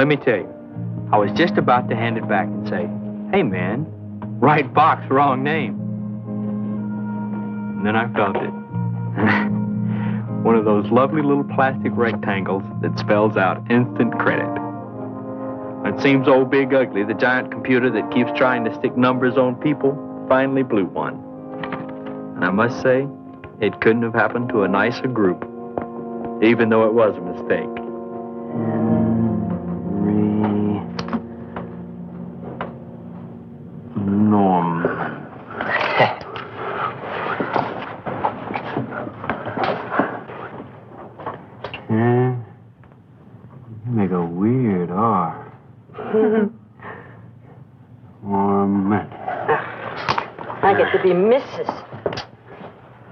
let me tell you, I was just about to hand it back and say, hey, man, right box, wrong name. And then I felt it. One of those lovely little plastic rectangles that spells out instant credit. It seems old Big Ugly, the giant computer that keeps trying to stick numbers on people, finally blew one. And I must say, it couldn't have happened to a nicer group, even though it was a mistake. Make a weird R. Norman. I get to be Mrs.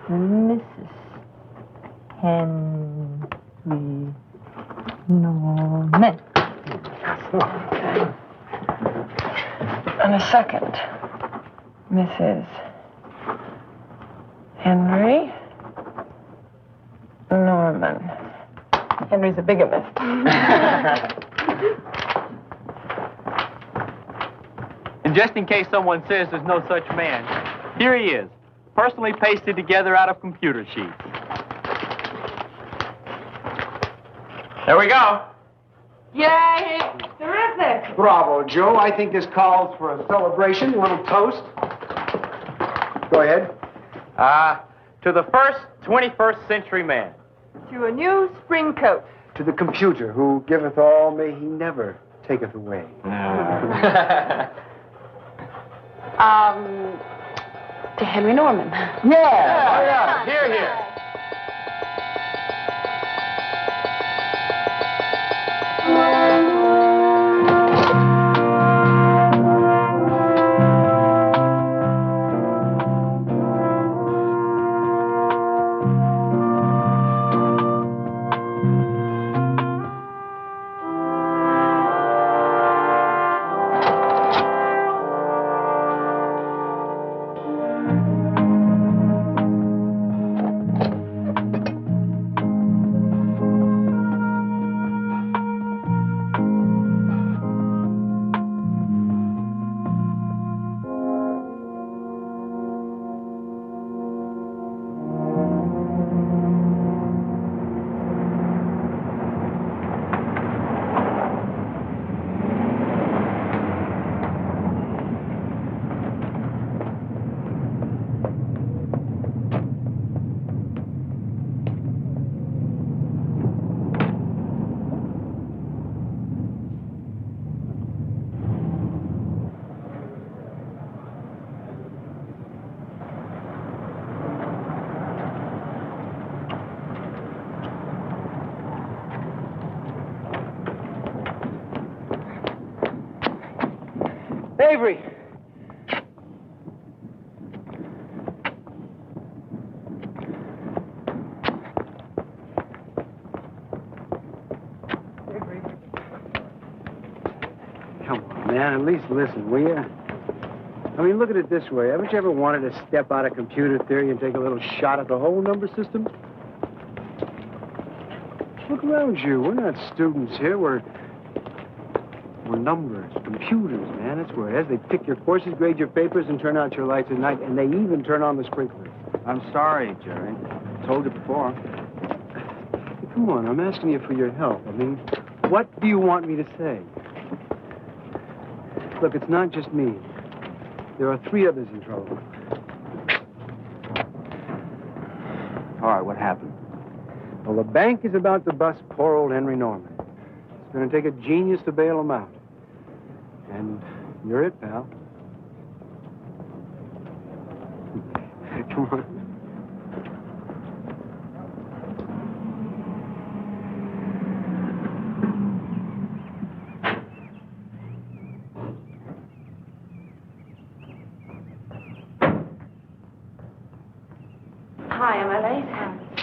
Henry Norman. And a second, Mrs. Henry Norman. Henry's a bigamist. And just in case someone says there's no such man, here he is, personally pasted together out of computer sheets. There we go. Yay! Terrific! Bravo, Joe. I think this calls for a celebration, a little toast. Go ahead. To the first 21st century man. To a new spring coat. To the computer who giveth all, may he never taketh away. To Henry Norman. Yeah. Here, here. Avery. Come on, man. At least listen, will you? I mean, look at it this way. Haven't you ever wanted to step out of computer theory and take a little shot at the whole number system? Look around you. We're not students here. We're numbers, computers, man. That's where it is. They pick your courses, grade your papers, and turn out your lights at night, and they even turn on the sprinklers. I'm sorry, Jerry. I told you before. Hey, come on, I'm asking you for your help. I mean, what do you want me to say? Look, it's not just me. There are 3 others in trouble. All right, what happened? Well, the bank is about to bust poor old Henry Norman. It's going to take a genius to bail him out. And you're it, pal. Come on. Hi, am I late?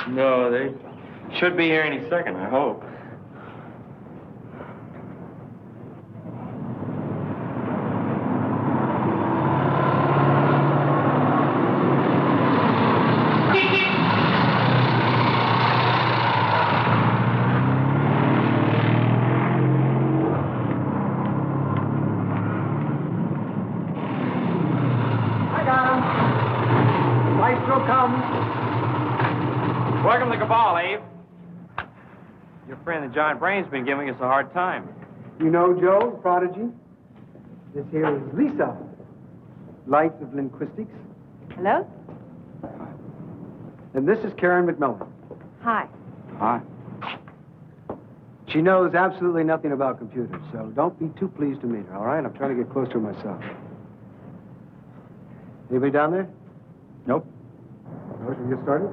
No, they should be here any second, I hope. Welcome to Cabal, Abe. Your friend, the Giant Brain's been giving us a hard time. You know Joe, Prodigy? This here is Lisa, Light of Linguistics. Hello? And this is Karen McMillan. Hi. Hi. She knows absolutely nothing about computers, so don't be too pleased to meet her, all right? I'm trying to get close to her myself. Anybody down there? Nope. No, should we get started?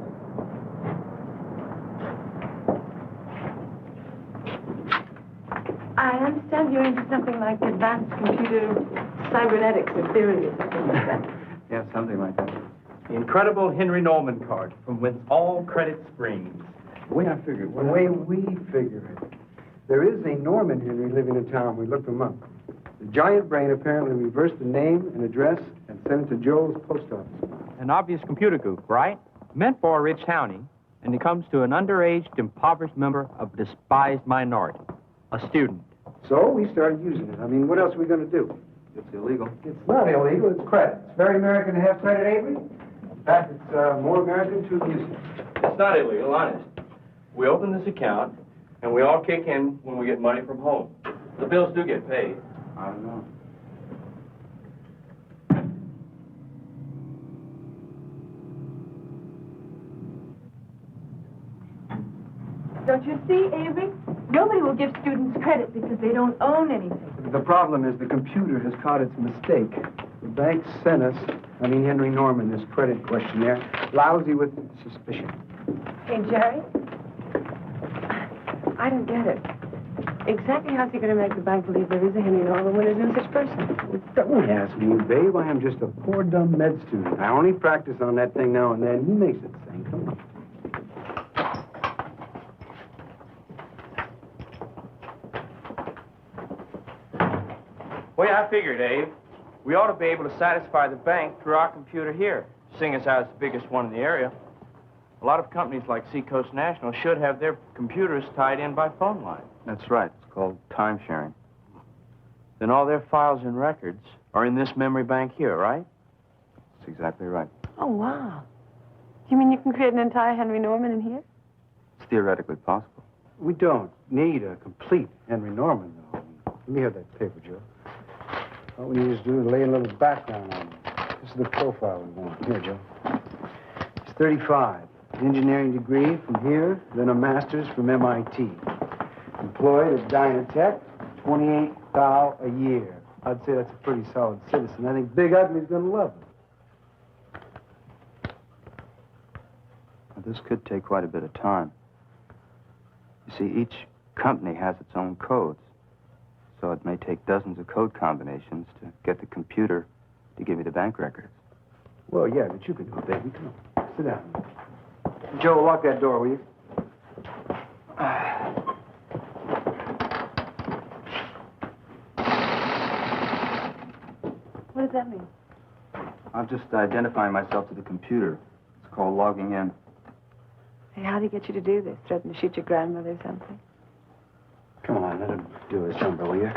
I understand you're into something like advanced computer cybernetics or theory or something like that. Yeah, something like that. The incredible Henry Norman card from whence all credit springs. The way I figured, The way we figure it, there is a Norman Henry living in town. We looked him up. The Giant Brain apparently reversed the name and address and sent it to Joe's post office. An obvious computer goof, right? Meant for a rich townie, and it comes to an underaged, impoverished member of a despised minority, a student. So we started using it. I mean, what else are we going to do? it's illegal. It's not illegal. It's credit. It's very American to have credit, Avery. In fact, it's more American to use it. It's not illegal, honest. We open this account, and we all kick in when we get money from home. The bills do get paid. I don't know. Don't you see, Avery? Nobody will give students credit because they don't own anything. The problem is the computer has caught its mistake. The bank sent us, Henry Norman, this credit questionnaire, lousy with suspicion. Hey, Jerry? I don't get it. Exactly how's he going to make the bank believe there is a Henry Norman when there's no such person? Don't ask me, babe. I am just a poor, dumb med student. I only practice on that thing now and then. He makes it sing. Come on. Well, yeah, I figured, Abe. We ought to be able to satisfy the bank through our computer here, seeing as how it's the biggest one in the area. A lot of companies like Seacoast National should have their computers tied in by phone line. That's right. It's called time sharing. Then all their files and records are in this memory bank here, right? That's exactly right. Oh, wow. You mean you can create an entire Henry Norman in here? It's theoretically possible. We don't need a complete Henry Norman, though. Let me have that paper, Joe. All we need is to do is lay a little background on him. This is the profile we want. Here, Joe. He's 35. Engineering degree from here, then a master's from MIT. Employed at Dynatech, $28,000 a year. I'd say that's a pretty solid citizen. I think Big Ugly's gonna love him. Well, this could take quite a bit of time. You see, each company has its own codes. So it may take dozens of code combinations to get the computer to give you the bank records. Well, yeah, but you can do it, baby. Come on. Sit down. Joe, lock that door, will you? What does that mean? I'm just identifying myself to the computer. It's called logging in. Hey, how'd he get you to do this? Threaten to shoot your grandmother or something? Come on, let him do his number, will you?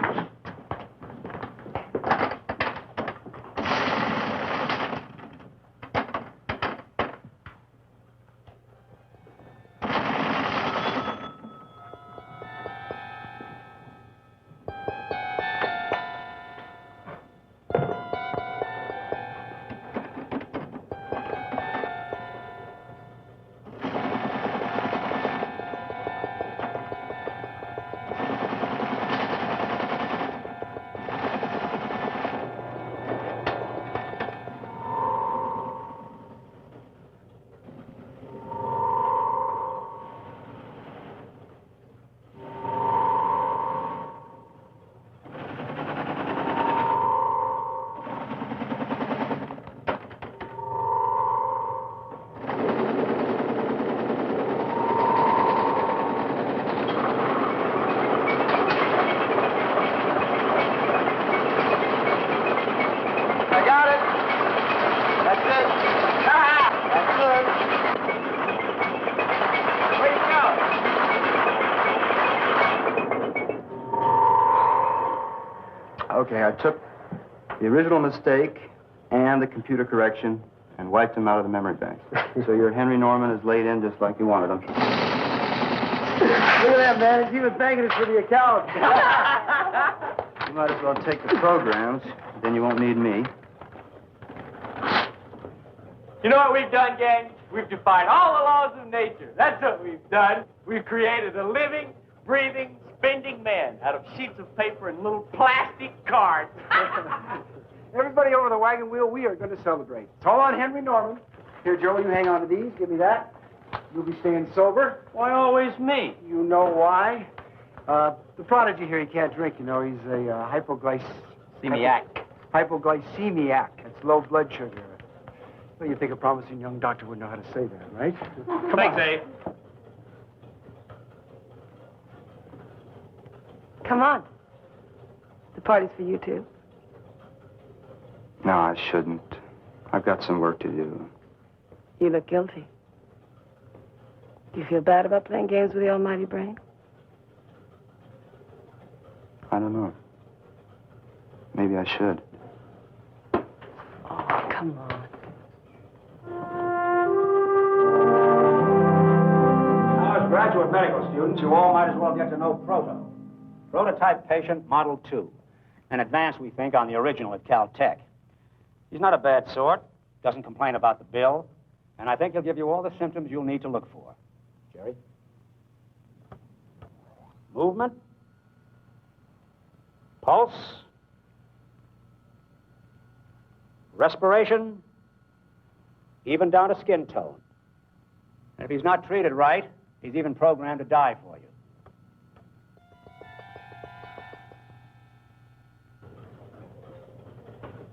Okay, I took the original mistake and the computer correction and wiped them out of the memory bank. So your Henry Norman is laid in just like you wanted him. Look at that, man. He's even thanking us for the account. You might as well take the programs, then you won't need me. You know what we've done, gang? We've defied all the laws of nature. That's what we've done. We've created a living, breathing, spending man out of sheets of paper and little plastic cards. Everybody over the wagon wheel, we are going to celebrate. It's all on Henry Norman. Here, Joe, you hang on to these. Give me that. You'll be staying sober. Why always me? You know why. The prodigy here, he can't drink, you know. He's a hypoglycemiac. That's low blood sugar. Well, you think a promising young doctor would know how to say that, right? Thanks, Abe. Come on. The party's for you, too. No, I shouldn't. I've got some work to do. You look guilty. Do you feel bad about playing games with the almighty brain? I don't know. Maybe I should. Oh, come on. Now, as graduate medical students, you all might as well get to know Proto. Prototype patient Model 2. An advance, we think, on the original at Caltech. He's not a bad sort, doesn't complain about the bill, and I think he'll give you all the symptoms you'll need to look for. Jerry? Movement? Pulse? Respiration? Even down to skin tone. And if he's not treated right, he's even programmed to die for you.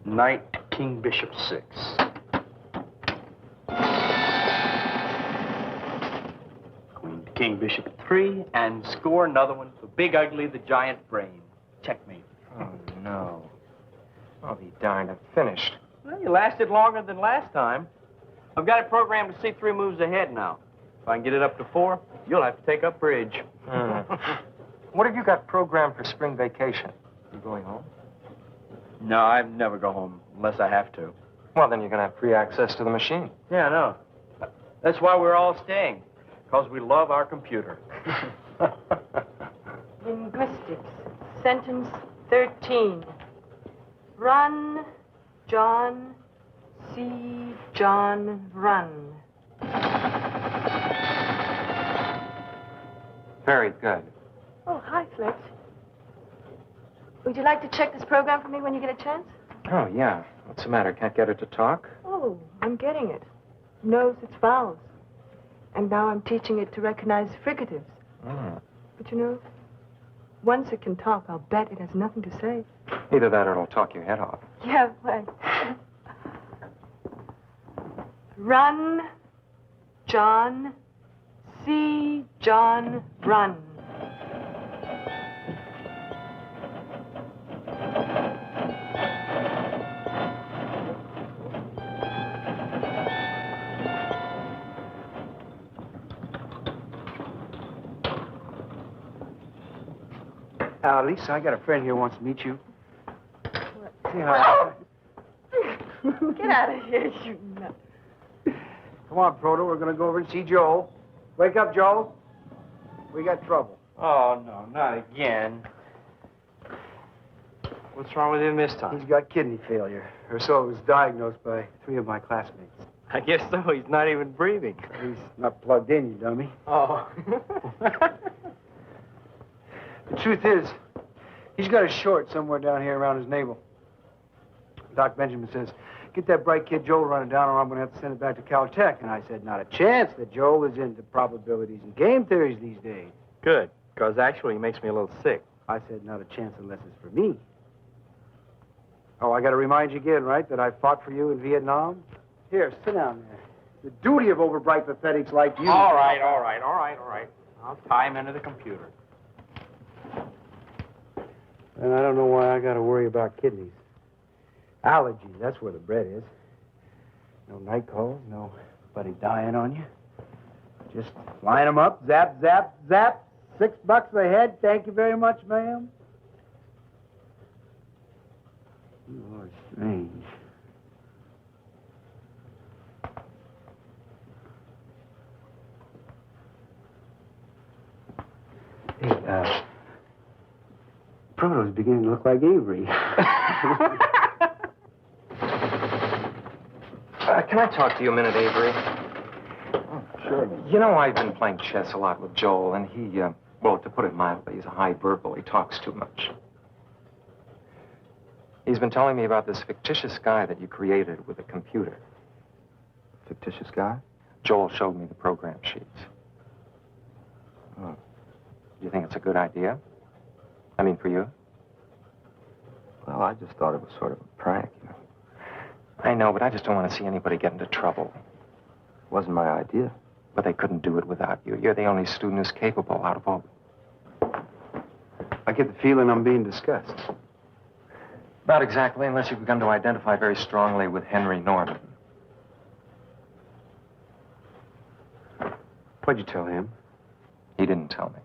Knight, King, Bishop, 6. Queen, King, Bishop, 3, and score another one for Big Ugly, the Giant Brain. Checkmate. Oh, no. I'll be darned. I'm finished. Well, you lasted longer than last time. I've got it programmed to see 3 moves ahead now. If I can get it up to 4, you'll have to take up bridge. What have you got programmed for spring vacation? You going home? No, I never go home unless I have to. Well, then you're going to have free access to the machine. Yeah, I know. That's why we're all staying, because we love our computer. Linguistics. Sentence 13. Run, John. See, John, run. Very good. Oh, hi, Fletch. Would you like to check this program for me when you get a chance? Oh, yeah. What's the matter? Can't get her to talk? Oh, I'm getting it. Knows its vowels. And now I'm teaching it to recognize fricatives. Oh. But you know, once it can talk, I'll bet it has nothing to say. Either that or it'll talk your head off. Yeah, right. Run, John. See, John, run. Lisa, I got a friend here who wants to meet you. What? Say hi. Get out of here, you nut. Come on, Proto. We're going to go over and see Joel. Wake up, Joel. We got trouble. Oh, no, not again. What's wrong with him this time? He's got kidney failure, or so it was diagnosed by 3 of my classmates. I guess so. He's not even breathing. He's not plugged in, you dummy. Oh. The truth is, he's got a short somewhere down here around his navel. Doc Benjamin says, get that bright kid Joel running down or I'm going to have to send it back to Caltech. And I said, not a chance that Joel is into probabilities and game theories these days. Good, because actually he makes me a little sick. I said, not a chance unless it's for me. Oh, I got to remind you again, right, that I fought for you in Vietnam? Here, sit down there. The duty of overbright pathetics like you. All right. I'll tie him into the computer. And I don't know why I got to worry about kidneys. Allergies, that's where the bread is. No night calls, nobody dying on you. Just line them up, zap, zap, zap. $6 a head. Thank you very much, ma'am. You are strange. Proto's beginning to look like Avery. Can I talk to you a minute, Avery? Sure. You know, I've been playing chess a lot with Joel, and he, well, to put it mildly, he's a high verbal. He talks too much. He's been telling me about this fictitious guy that you created with a computer. Fictitious guy? Joel showed me the program sheets. Oh. Do you think it's a good idea? I mean, for you? Well, I just thought it was sort of a prank, you know. I know, but I just don't want to see anybody get into trouble. It wasn't my idea. But they couldn't do it without you. You're the only student who's capable out of all. I get the feeling I'm being discussed. Not exactly, unless you've begun to identify very strongly with Henry Norman. What'd you tell him? He didn't tell me.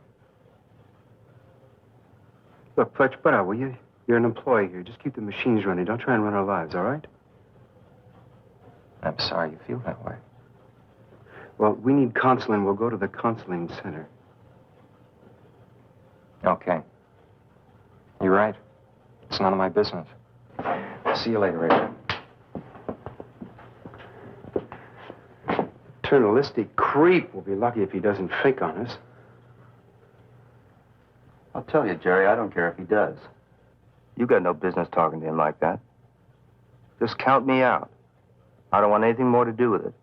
Look, Fletch, butt out, will you? You're an employee here. Just keep the machines running. Don't try and run our lives, all right? I'm sorry you feel that way. Well, we need counseling. We'll go to the counseling center. Okay. You're right. It's none of my business. See you later, Avery. Paternalistic creep will be lucky if he doesn't fake on us. I'll tell you, Jerry, I don't care if he does. You got no business talking to him like that. Just count me out. I don't want anything more to do with it.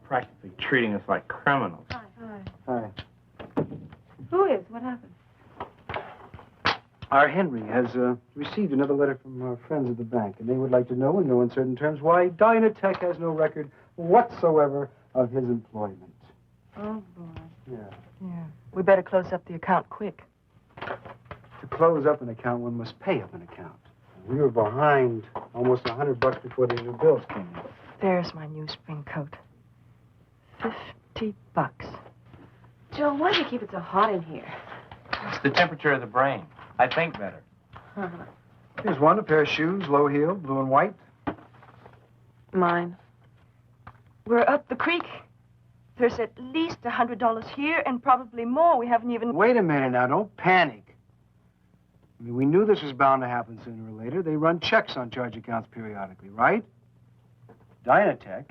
Practically treating us like criminals. Hi. Who is? What happened? Our Henry has received another letter from our friends at the bank, and they would like to know, in no uncertain terms, why Dynatech has no record whatsoever of his employment. Oh, boy. Yeah. Yeah. We better close up the account quick. To close up an account, one must pay up an account. We were behind almost $100 before the new bills came in. There's my new spring coat. $50. Joe, why do you keep it so hot in here? It's the temperature of the brain. I think better. Here's one, a pair of shoes, low heel, blue and white. Mine. We're up the creek. There's at least $100 here and probably more. We haven't even... Wait a minute now, don't panic. I mean, we knew this was bound to happen sooner or later. They run checks on charge accounts periodically, right? Dynatech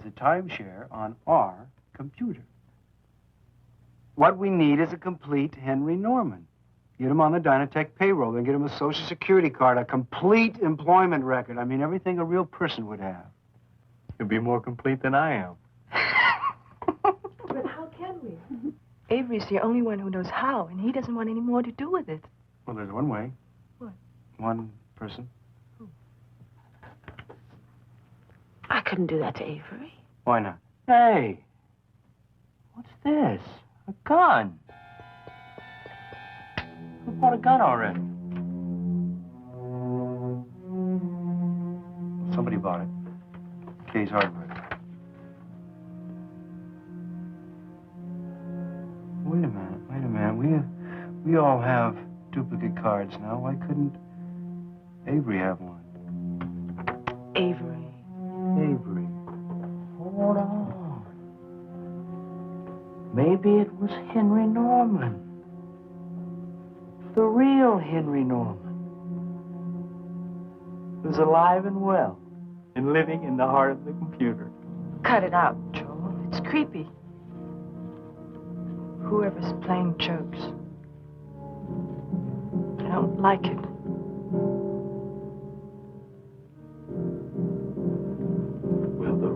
is a timeshare on our computer. What we need is a complete Henry Norman. Get him on the Dynatech payroll, then get him a Social Security card, a complete employment record. I mean, everything a real person would have. You'll be more complete than I am. But how can we? Avery's the only one who knows how, and he doesn't want any more to do with it. Well, there's one way. What? One person. I couldn't do that to Avery. Why not? Hey! What's this? A gun. Who bought a gun already? Somebody bought it. Kay's Hardware. Wait a minute. We all have duplicate cards now. Why couldn't Avery have one? Avery. Avery. Hold on. Maybe it was Henry Norman. The real Henry Norman. Who's alive and well and living in the heart of the computer. Cut it out, Joel. It's creepy. Whoever's playing jokes. I don't like it. Will the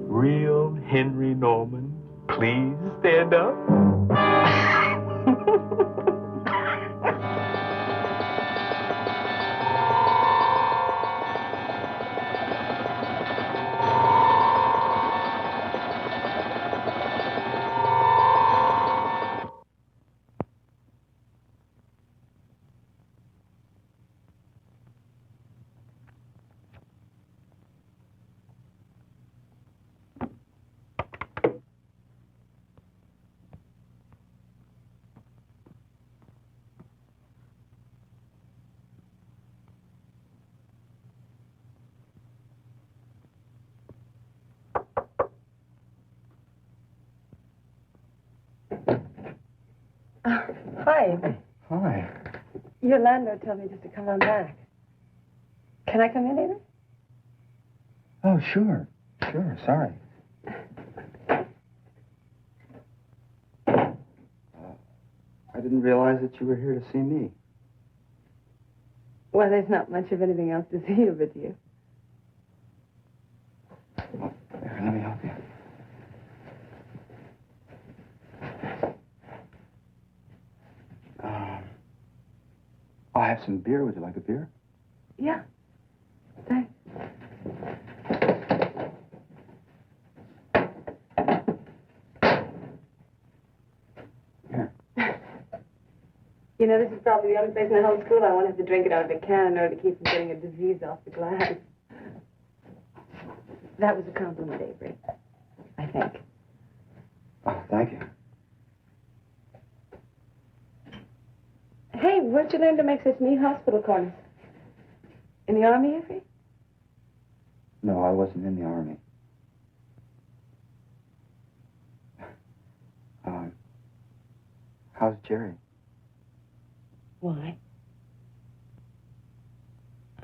real Henry Norman please stand up? Hi. Hi. Your landlord told me just to come on back. Can I come in, Avery? Oh, sure. Sure, sorry. I didn't realize that you were here to see me. Well, there's not much of anything else to see over to you. Here, let me help you. I'll have some beer. Would you like a beer? Yeah. Thanks. Here. You know, this is probably the only place in the whole school I won't have to drink it out of a can in order to keep from getting a disease off the glass. That was a compliment, Avery. I think. Oh, thank you. Hey, where'd you learn to make such neat hospital corners? In the Army, Avery? No, I wasn't in the Army. How's Jerry? Why?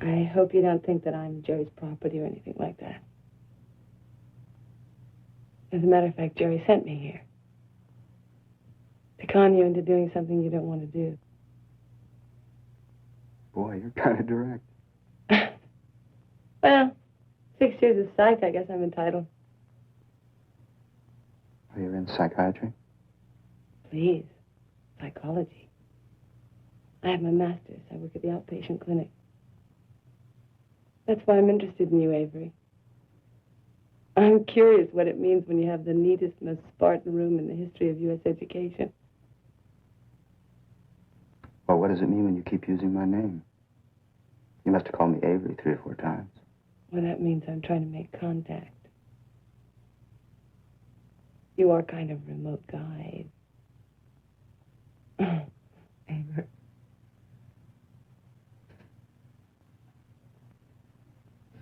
I hope you don't think that I'm Jerry's property or anything like that. As a matter of fact, Jerry sent me here. To con you into doing something you don't want to do. Boy, you're kind of direct. Well, 6 years of psych, I guess I'm entitled. Oh, you're in psychiatry? Please. Psychology. I have my master's. I work at the outpatient clinic. That's why I'm interested in you, Avery. I'm curious what it means when you have the neatest, most Spartan room in the history of U.S. education. Well, what does it mean when you keep using my name? You must have called me Avery 3 or 4 times. Well, that means I'm trying to make contact. You are kind of a remote guy. Avery.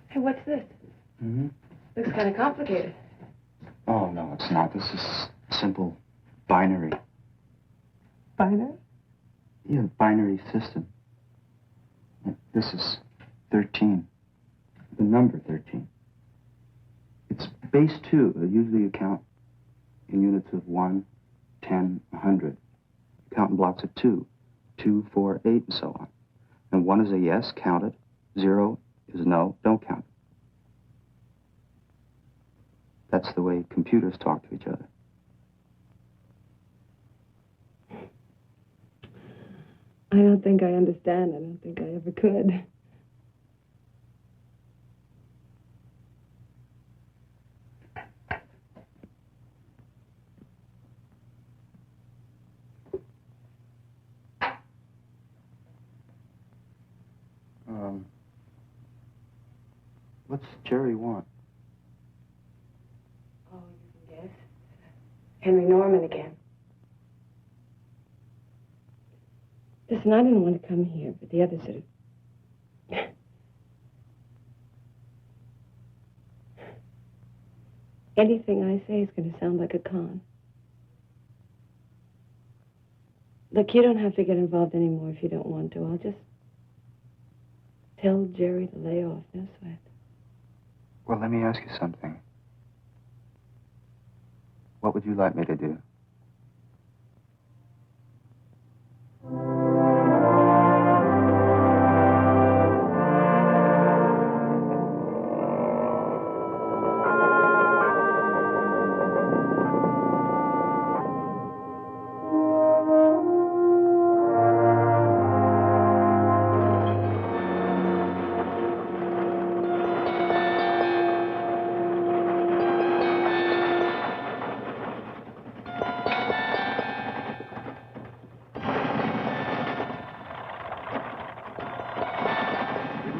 Hey, what's this? Mm-hmm. Looks kind of complicated. Oh, no, it's not. This is simple binary. Binary? Yeah, binary system. This is 13. The number 13. It's base 2. Usually you count in units of 1, 10, 100. You count in blocks of 2. 2, 4, 8, and so on. And 1 is a yes, count it. 0 is no, don't count it. That's the way computers talk to each other. I don't think I understand. I don't think I ever could. What's Jerry want? Oh, you can guess. Henry Norman again. Listen, I didn't want to come here, but the others are... Anything I say is going to sound like a con. Look, you don't have to get involved anymore if you don't want to. I'll just tell Jerry to lay off. No sweat. Well, let me ask you something. What would you like me to do?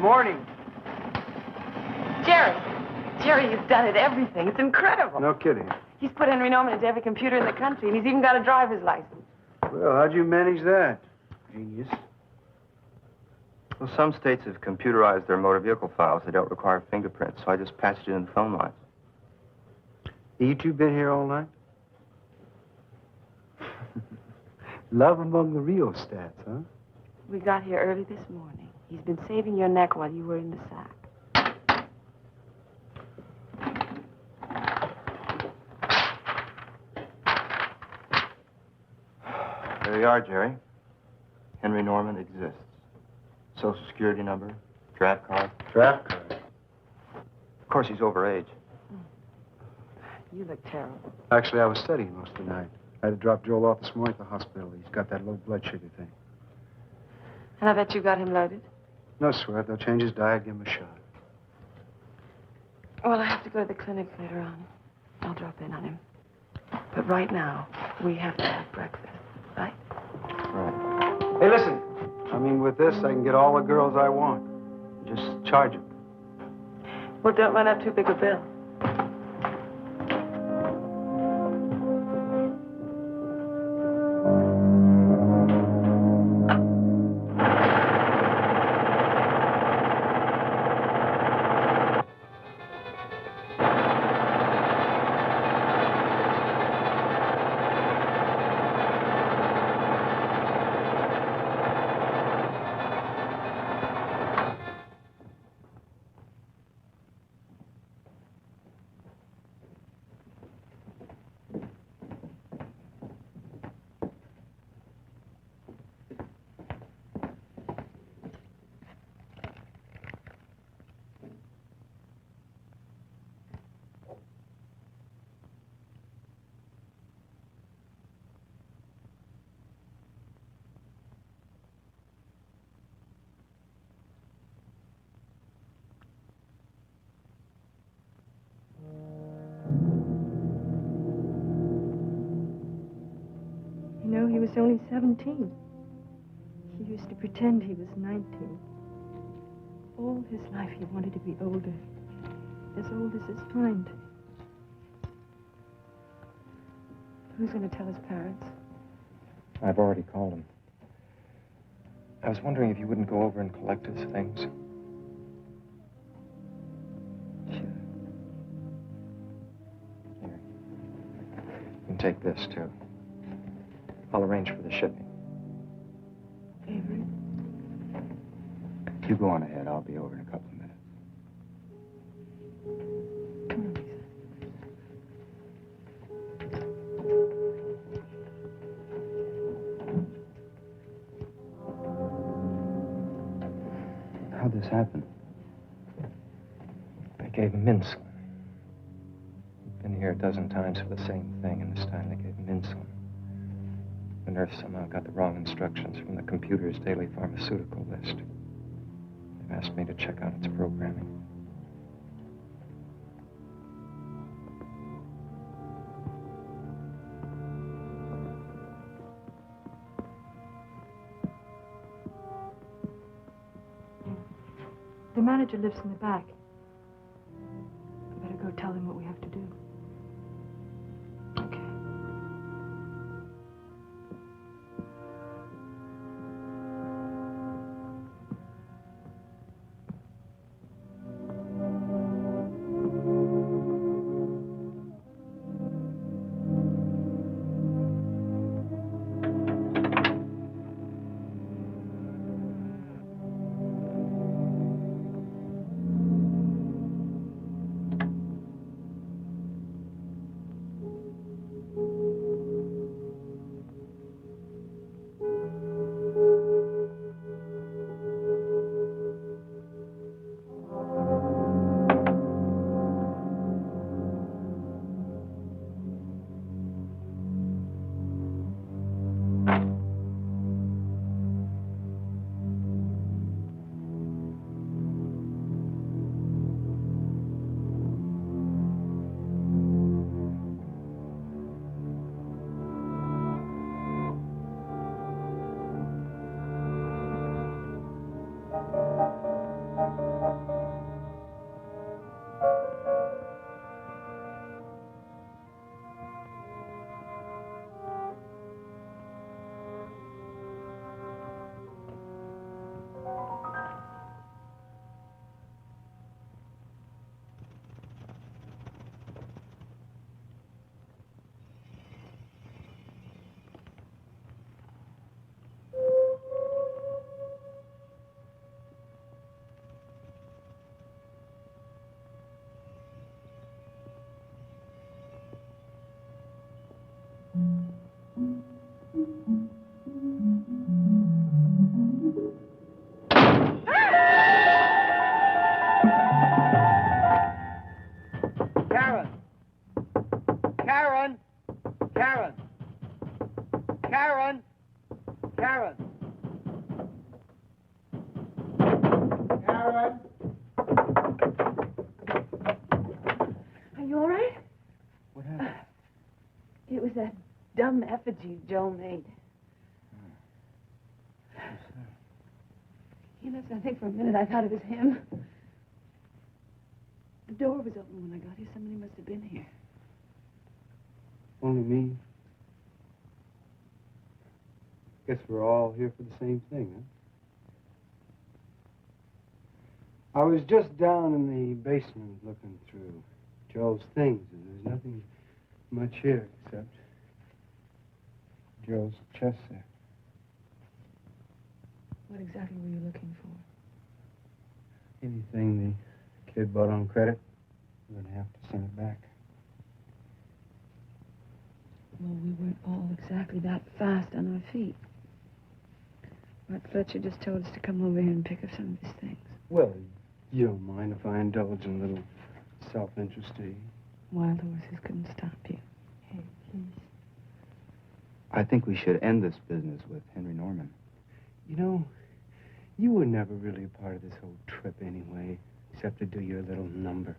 Morning. Jerry, you've done it, everything. It's incredible. No kidding. He's put Henry Norman into every computer in the country, and he's even got a driver's license. Well, how'd you manage that? Genius. Well, some states have computerized their motor vehicle files. They don't require fingerprints, so I just patched it in the phone lines. You two been here all night? Love among the rheostats, huh? We got here early this morning. He's been saving your neck while you were in the sack. There you are, Jerry. Henry Norman exists. Social Security number, draft card. Draft card. Of course, he's over age. You look terrible. Actually, I was studying most of the night. I had to drop Joel off this morning at the hospital. He's got that low blood sugar thing. And I bet you got him loaded? No sweat. They'll change his diet, give him a shot. Well, I have to go to the clinic later on. I'll drop in on him. But right now, we have to have breakfast, right? Right. Hey, listen. I mean, with this, I can get all the girls I want. Just charge them. Well, don't run up too big a bill. You know, he was only 17. He used to pretend he was 19. All his life he wanted to be older, as old as his mind. Who's going to tell his parents? I've already called him. I was wondering if you wouldn't go over and collect his things. Sure. Here. You can take this, too. I'll arrange for the shipping. Avery? You go on ahead. I'll be over in a couple of minutes. Come on, Lisa. How'd this happen? They gave him insulin. Been here a dozen times for the same thing, and this time they gave him insulin. The nurse somehow got the wrong instructions from the computer's daily pharmaceutical list. They've asked me to check out its programming. The manager lives in the back. I better go tell him what we have to do. Okay. was that dumb effigy Joe made. Yes, I think for a minute I thought it was him. The door was open when I got here. Somebody must have been here. Only me. Guess we're all here for the same thing, huh? I was just down in the basement looking through Joe's things, and there's nothing much here except Joe's chest there. What exactly were you looking for? Anything the kid bought on credit, we're going to have to send it back. Well, we weren't all exactly that fast on our feet. But Fletcher just told us to come over here and pick up some of his things. Well, you don't mind if I indulge in a little self-interest, do you? Wild horses couldn't stop you. Hey, please. I think we should end this business with Henry Norman. You know, you were never really a part of this whole trip anyway, except to do your little number.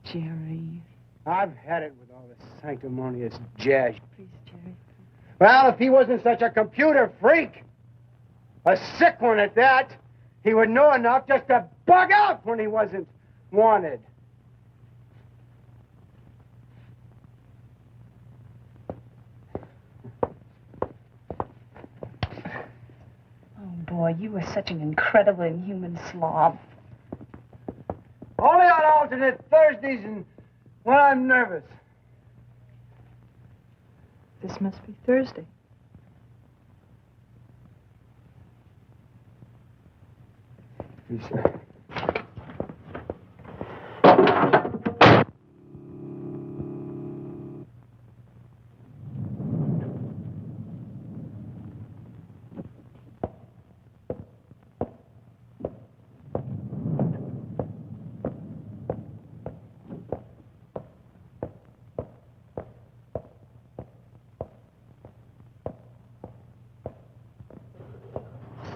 Jerry. I've had it with all this sanctimonious jazz. Please, Jerry. Well, if he wasn't such a computer freak, a sick one at that, he would know enough just to bug out when he wasn't wanted. Boy, you were such an incredible inhuman slob. Only on alternate Thursdays and when I'm nervous. This must be Thursday. Yes, sir.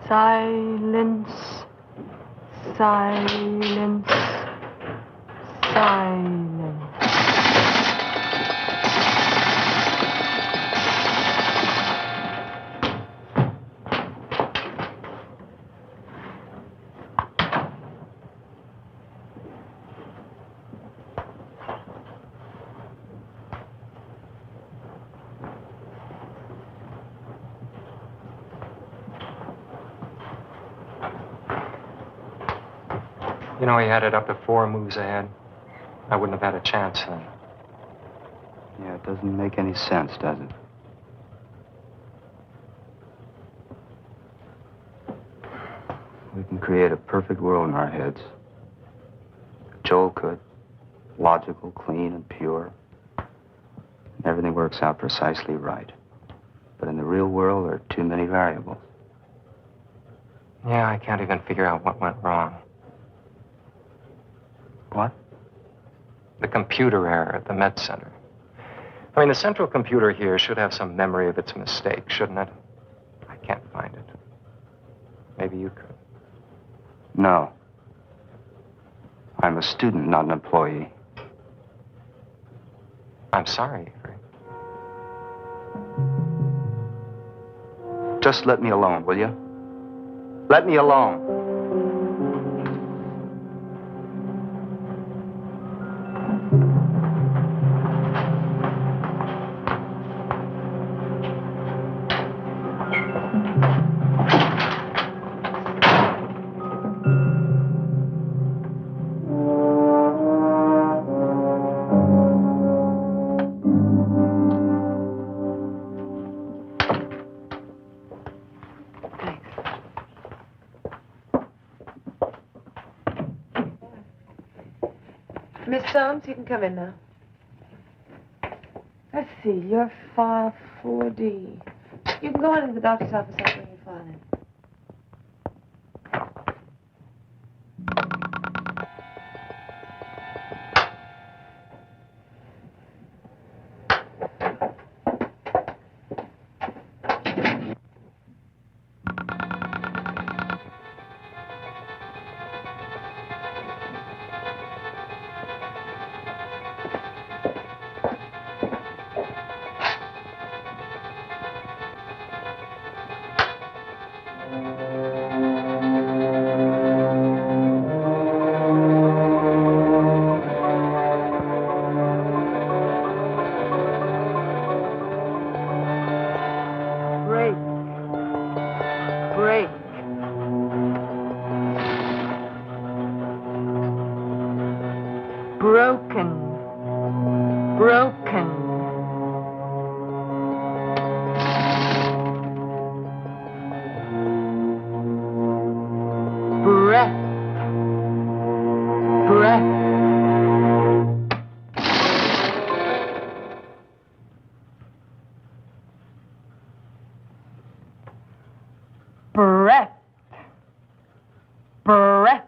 Silence. Silence. Silence. You know, he had it up to 4 moves ahead. I wouldn't have had a chance then. Yeah, it doesn't make any sense, does it? We can create a perfect world in our heads. Joel could. Logical, clean, and pure. And everything works out precisely right. But in the real world, there are too many variables. Yeah, I can't even figure out what went wrong. What? The computer error at the Met Center. I mean, the central computer here should have some memory of its mistake, shouldn't it? I can't find it. Maybe you could. No. I'm a student, not an employee. I'm sorry, Avery. Just let me alone, will you? Let me alone. Miss Soames, you can come in now. Let's see, you're file 4D. You can go on into the doctor's office. I'll bring your file in. broken. Breath. Breath. Breath. Breath.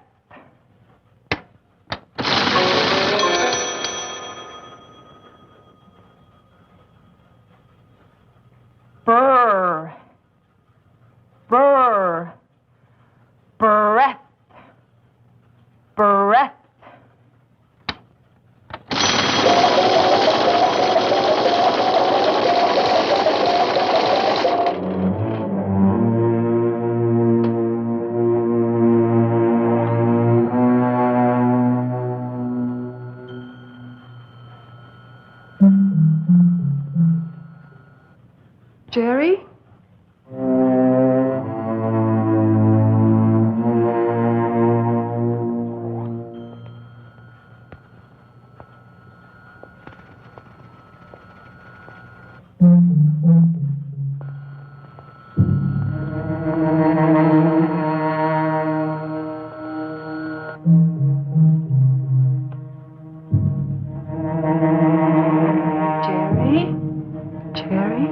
Burr. Burr. Breath. Breath. Jerry? Jerry? Jerry?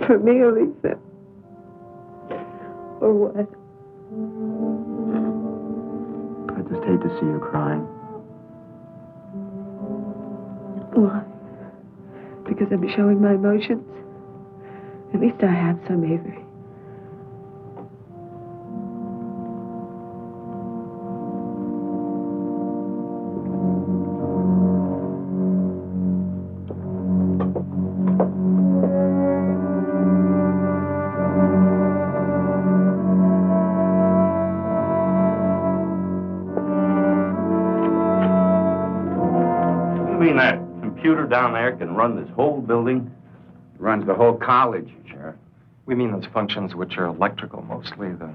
For me, Elisa? Or what? I just hate to see you crying. Why? Because I'm showing my emotions? At least I have some, Avery. That computer down there can run this whole building? It runs the whole college, Sheriff. We mean those functions which are electrical mostly, the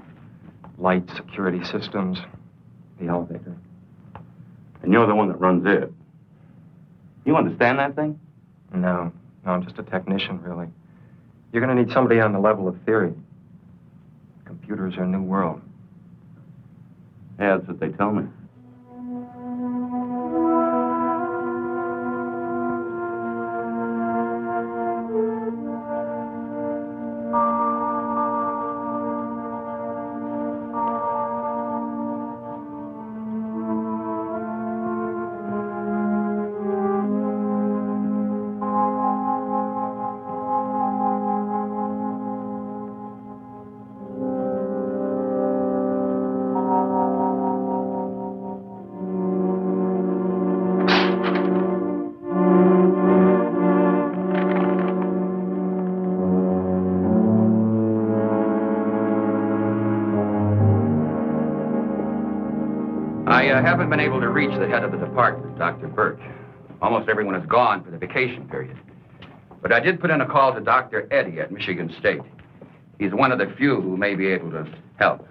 light, security systems, the elevator. And you're the one that runs it. You understand that thing? No, I'm just a technician, really. You're going to need somebody on the level of theory. Computers are a new world. Yeah, that's what they tell me. I haven't been able to reach the head of the department, Dr. Birch. Almost everyone is gone for the vacation period. But I did put in a call to Dr. Eddy at Michigan State. He's one of the few who may be able to help.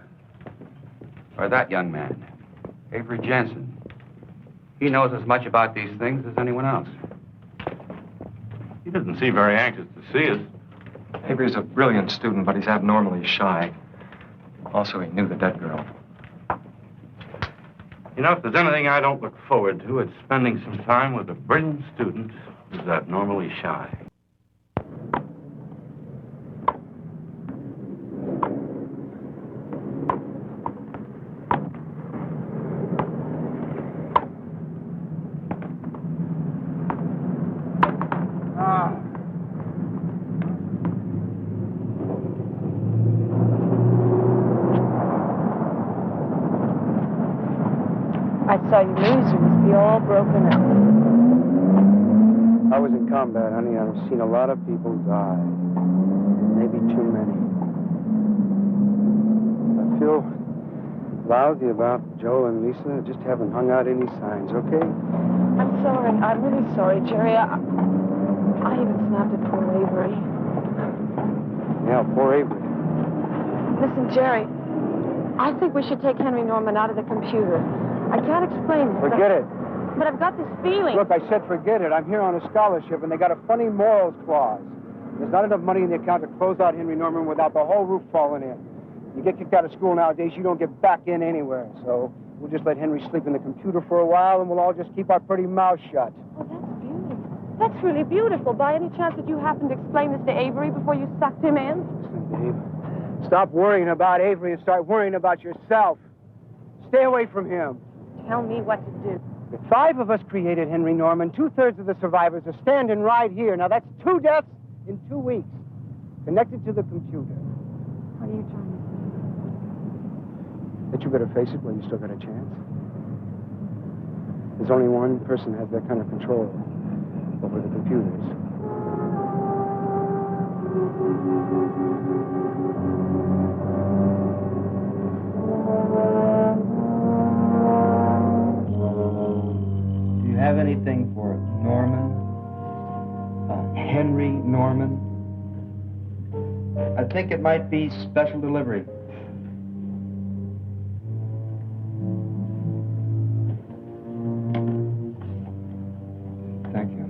Or that young man, Avery Jensen. He knows as much about these things as anyone else. He doesn't seem very anxious to see us. Avery's a brilliant student, but he's abnormally shy. Also, he knew the dead girl. You know, if there's anything I don't look forward to, it's spending some time with a brilliant student who's abnormally shy. I saw you lose. You must be all broken up. I was in combat, honey. I've seen a lot of people die. Maybe too many. I feel lousy about Joe and Lisa. Just haven't hung out any signs, okay? I'm sorry. I'm really sorry, Jerry. I even snapped at poor Avery. Yeah, poor Avery. Listen, Jerry, I think we should take Henry Norman out of the computer. I can't explain it. Forget it. But I've got this feeling. Look, I said forget it. I'm here on a scholarship, and they got a funny morals clause. There's not enough money in the account to close out Henry Norman without the whole roof falling in. You get kicked out of school nowadays, you don't get back in anywhere. So we'll just let Henry sleep in the computer for a while, and we'll all just keep our pretty mouths shut. Oh, that's beautiful. That's really beautiful. By any chance did you happen to explain this to Avery before you sucked him in? Listen, Dave, stop worrying about Avery and start worrying about yourself. Stay away from him. Tell me what to do. The 5 of us created Henry Norman. 2/3 of the survivors are standing right here. Now, that's 2 deaths in 2 weeks, connected to the computer. What are you trying to say? That you better face it while you still got a chance. There's only one person who has that kind of control over the computers. Do you have anything for Norman? Henry Norman? I think it might be special delivery. Thank you.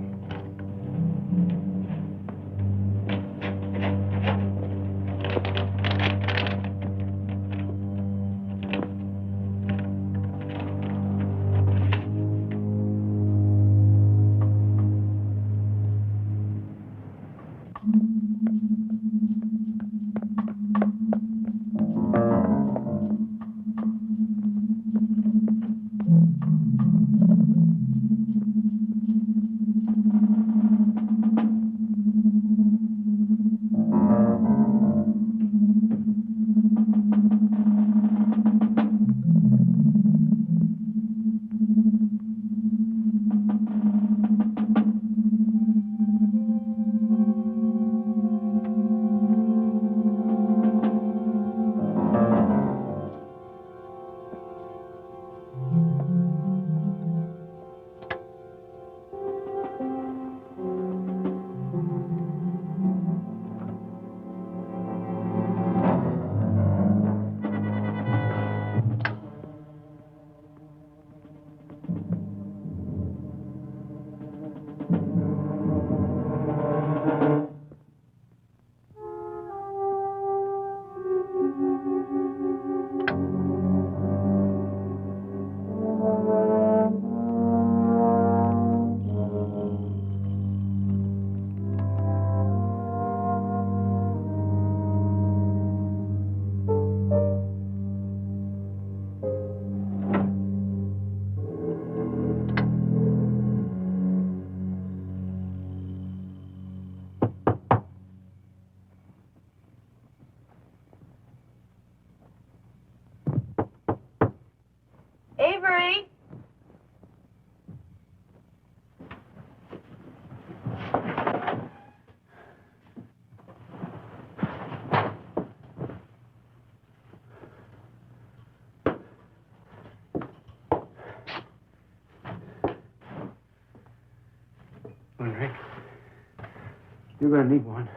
You're going to need one.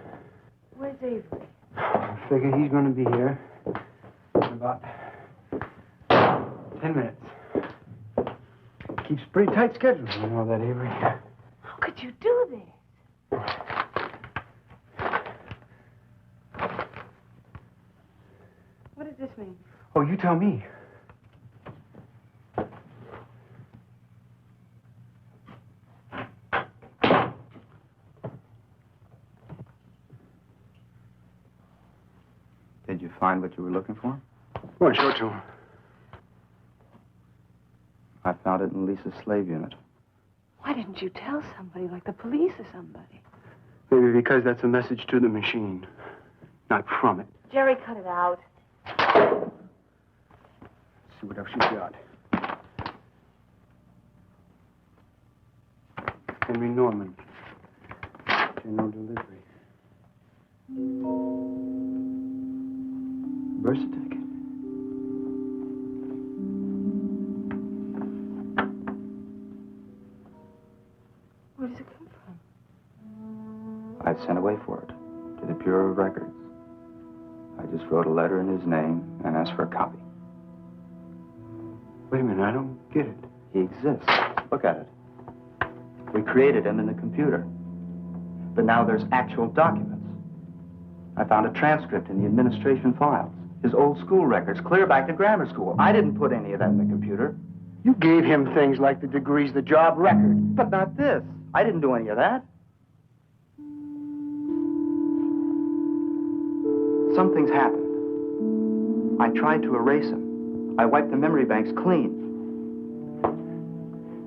Where's Avery? I figure he's going to be here in about 10 minutes. Keeps a pretty tight schedule, you know that, Avery. How could you do this? What does this mean? Oh, you tell me. Did you find what you were looking for? Go on, show it to him. I found it in Lisa's slave unit. Why didn't you tell somebody, like the police or somebody? Maybe because that's a message to the machine, not from it. Jerry, cut it out. Let's see what else you got. Henry Norman. General delivery. Birth certificate. Where does it come from? I sent away for it to the Bureau of Records. I just wrote a letter in his name and asked for a copy. Wait a minute, I don't get it. He exists. Look at it. We created him in the computer. But now there's actual documents. I found a transcript in the administration files. His old school records, clear back to grammar school. I didn't put any of that in the computer. You gave him things like the degrees, the job record. But not this. I didn't do any of that. Something's happened. I tried to erase him. I wiped the memory banks clean.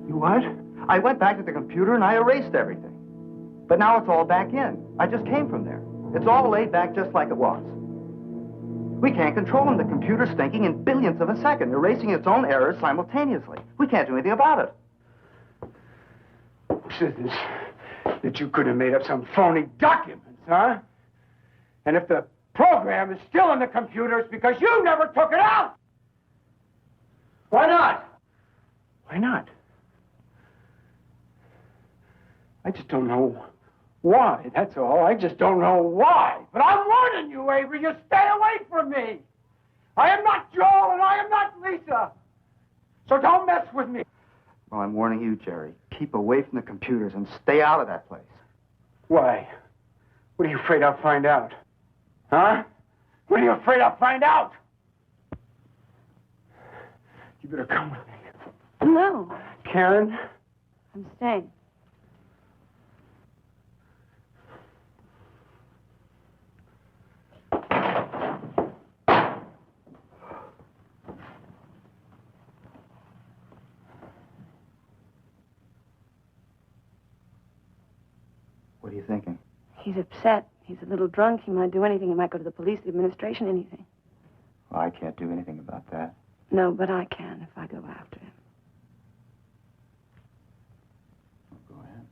You what? I went back to the computer and I erased everything. But now it's all back in. I just came from there. It's all laid back just like it was. We can't control him. The computer's thinking in billionths of a second, erasing its own errors simultaneously. We can't do anything about it. Who said this? That you could have made up some phony documents, huh? And if the program is still in the computer, it's because you never took it out! Why not? Why not? I just don't know why, that's all. I just don't know why. But I'm warning you, Avery, you stay away from me. I am not Joel and I am not Lisa. So don't mess with me. Well, I'm warning you, Jerry. Keep away from the computers and stay out of that place. Why? What are you afraid I'll find out? Huh? What are you afraid I'll find out? You better come with me. No. Karen? I'm staying. What are you thinking? He's upset. He's a little drunk. He might do anything. He might go to the police, the administration, anything. Well, I can't do anything about that. No, but I can if I go after him. Go ahead.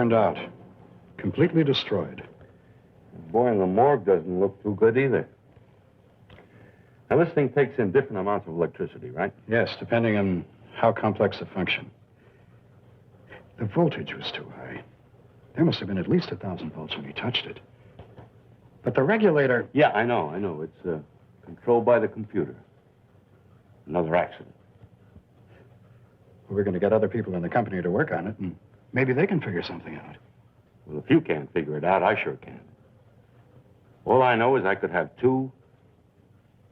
burned out. Completely destroyed. The boy in the morgue doesn't look too good either. Now, this thing takes in different amounts of electricity, right? Yes, depending on how complex the function. The voltage was too high. There must have been at least 1,000 volts when he touched it. But the regulator... Yeah, I know. It's controlled by the computer. Another accident. We're going to get other people in the company to work on it, and maybe they can figure something out. Well, if you can't figure it out, I sure can. All I know is I could have 2,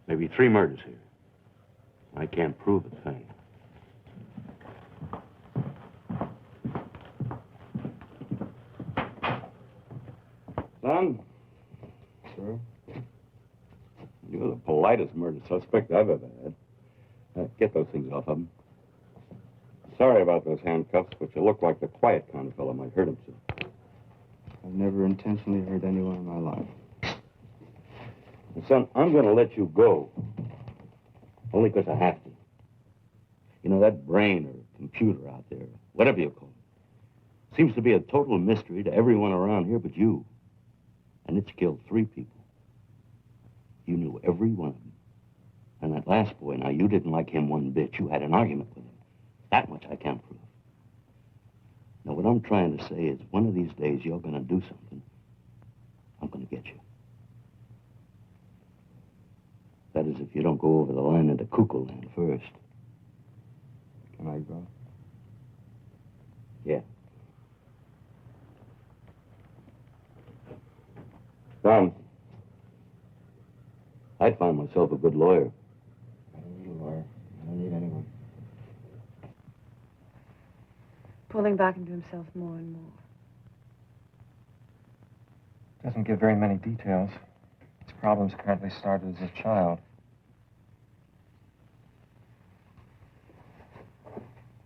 maybe 3 murders here. I can't prove a thing. Son? Sir? You're the politest murder suspect I've ever had. Get those things off of him. Sorry about those handcuffs, but you look like the quiet kind of fellow might hurt himself. I've never intentionally hurt anyone in my life. And son, I'm going to let you go. Only because I have to. You know, that brain or computer out there, whatever you call it, seems to be a total mystery to everyone around here but you. And it's killed 3 people. You knew every one of them. And that last boy, now, you didn't like him one bit. You had an argument with him. That much I can't prove. Now, what I'm trying to say is one of these days you're going to do something. I'm going to get you. That is, if you don't go over the line into cuckoo land first. Can I go? Yeah. Tom, I'd find myself a good lawyer. I don't need a lawyer. I don't need anyone. Pulling back into himself more and more. Doesn't give very many details. His problems apparently started as a child.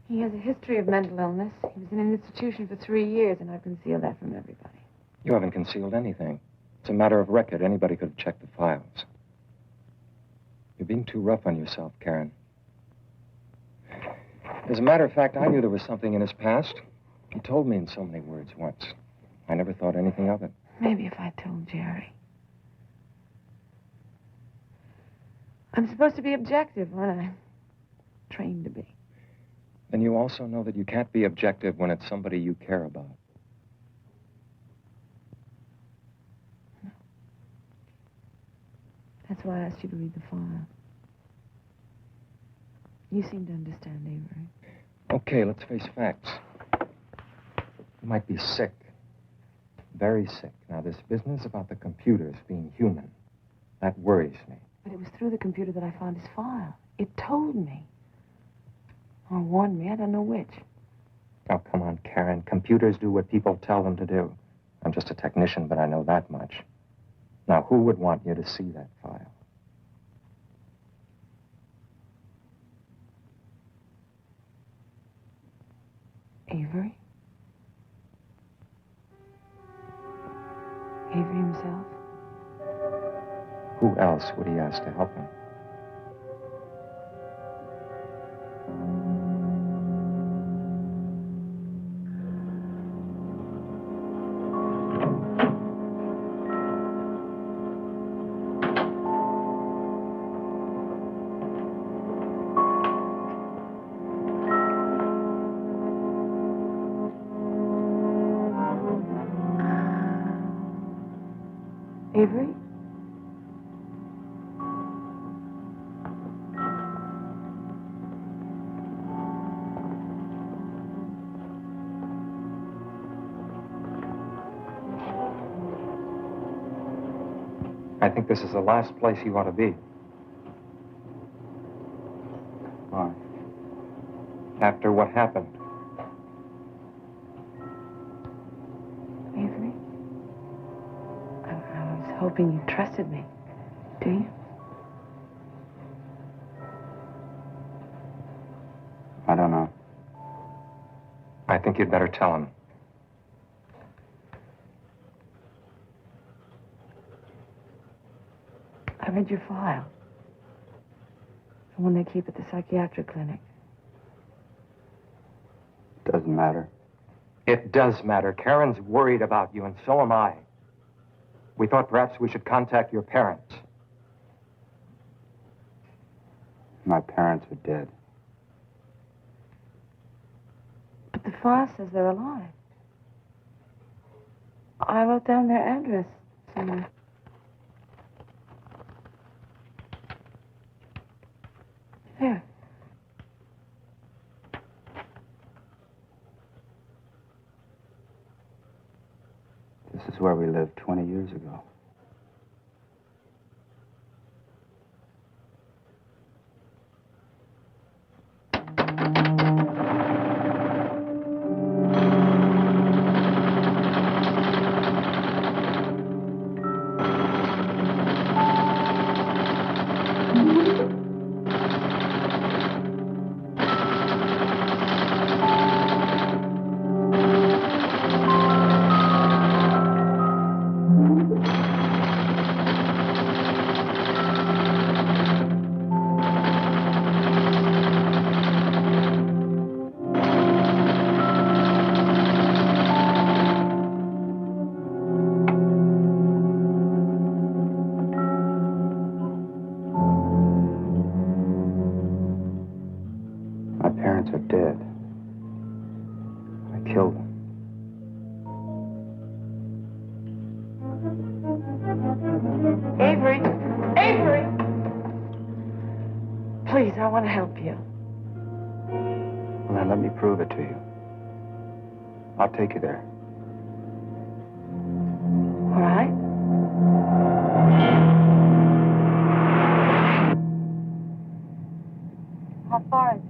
He has a history of mental illness. He was in an institution for 3 years, and I've concealed that from everybody. You haven't concealed anything. It's a matter of record. Anybody could have checked the files. You're being too rough on yourself, Karen. As a matter of fact, I knew there was something in his past. He told me in so many words once. I never thought anything of it. Maybe if I told Jerry. I'm supposed to be objective, aren't I? Trained to be. Then you also know that you can't be objective when it's somebody you care about. No. That's why I asked you to read the file. You seem to understand, Avery. Okay, let's face facts. You might be sick. Very sick. Now, this business about the computers being human, that worries me. But it was through the computer that I found his file. It told me. Or warned me. I don't know which. Oh, come on, Karen. Computers do what people tell them to do. I'm just a technician, but I know that much. Now, who would want you to see that file? Avery? Avery himself? Who else would he ask to help him? Avery? I think this is the last place you ought to be. Why? After what happened. Avery? I was hoping you trusted me. Do you? I don't know. I think you'd better tell him. I read your file. The one they keep at the psychiatric clinic. Doesn't matter. It does matter. Karen's worried about you, and so am I. We thought perhaps we should contact your parents. My parents are dead. But the file says they're alive. I wrote down their address somewhere. Here. This is where we lived 20 years ago. I want to help you. Well, then let me prove it to you. I'll take you there. All right. How far is it?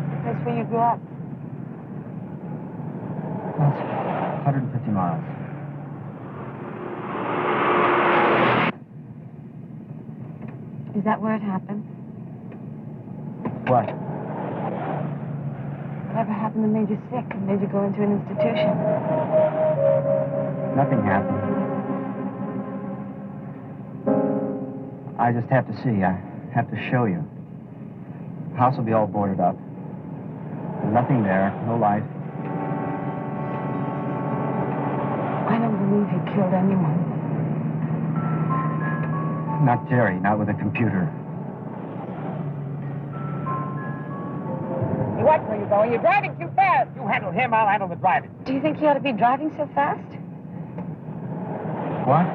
The place where you grew up? That's 150 miles. Is that where it happened? What? Whatever happened that made you sick and made you go into an institution? Nothing happened. I just have to see. I have to show you. The house will be all boarded up. Nothing there. No life. I don't believe he killed anyone. Not Jerry, not with a computer. Hey, watch where you're going. You're driving too fast. You handle him, I'll handle the driving. Do you think he ought to be driving so fast? What?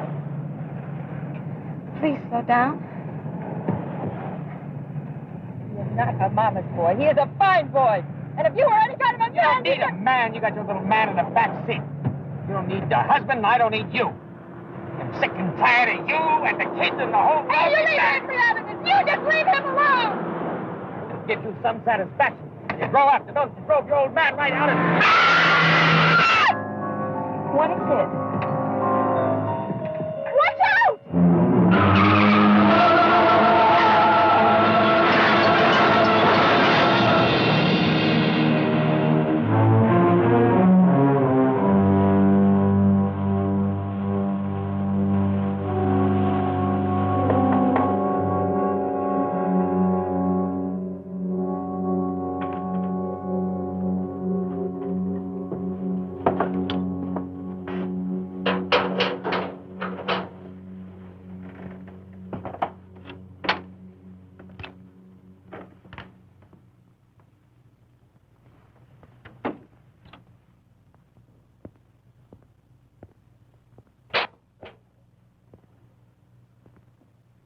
Please slow down. You're not a mama's boy. He is a fine boy. And if you were any kind of a man... You don't need a man. You got your little man in the back seat. You don't need a husband, and I don't need you. I'm sick and tired of you and the kids and the whole... Hey, you leave Henry out of this. You just leave him alone. It'll give you some satisfaction. You grow up. You drove your old man right out of... What is it? Watch out!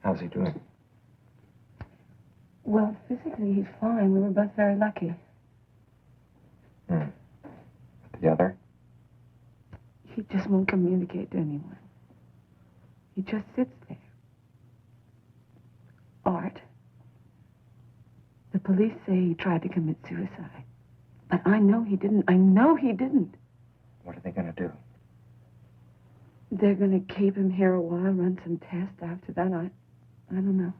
How's he doing? Well, physically, he's fine. We were both very lucky. But the other? He just won't communicate to anyone. He just sits there. Art. The police say he tried to commit suicide. But I know he didn't. I know he didn't. What are they going to do? They're going to keep him here a while, run some tests. After that, I don't know.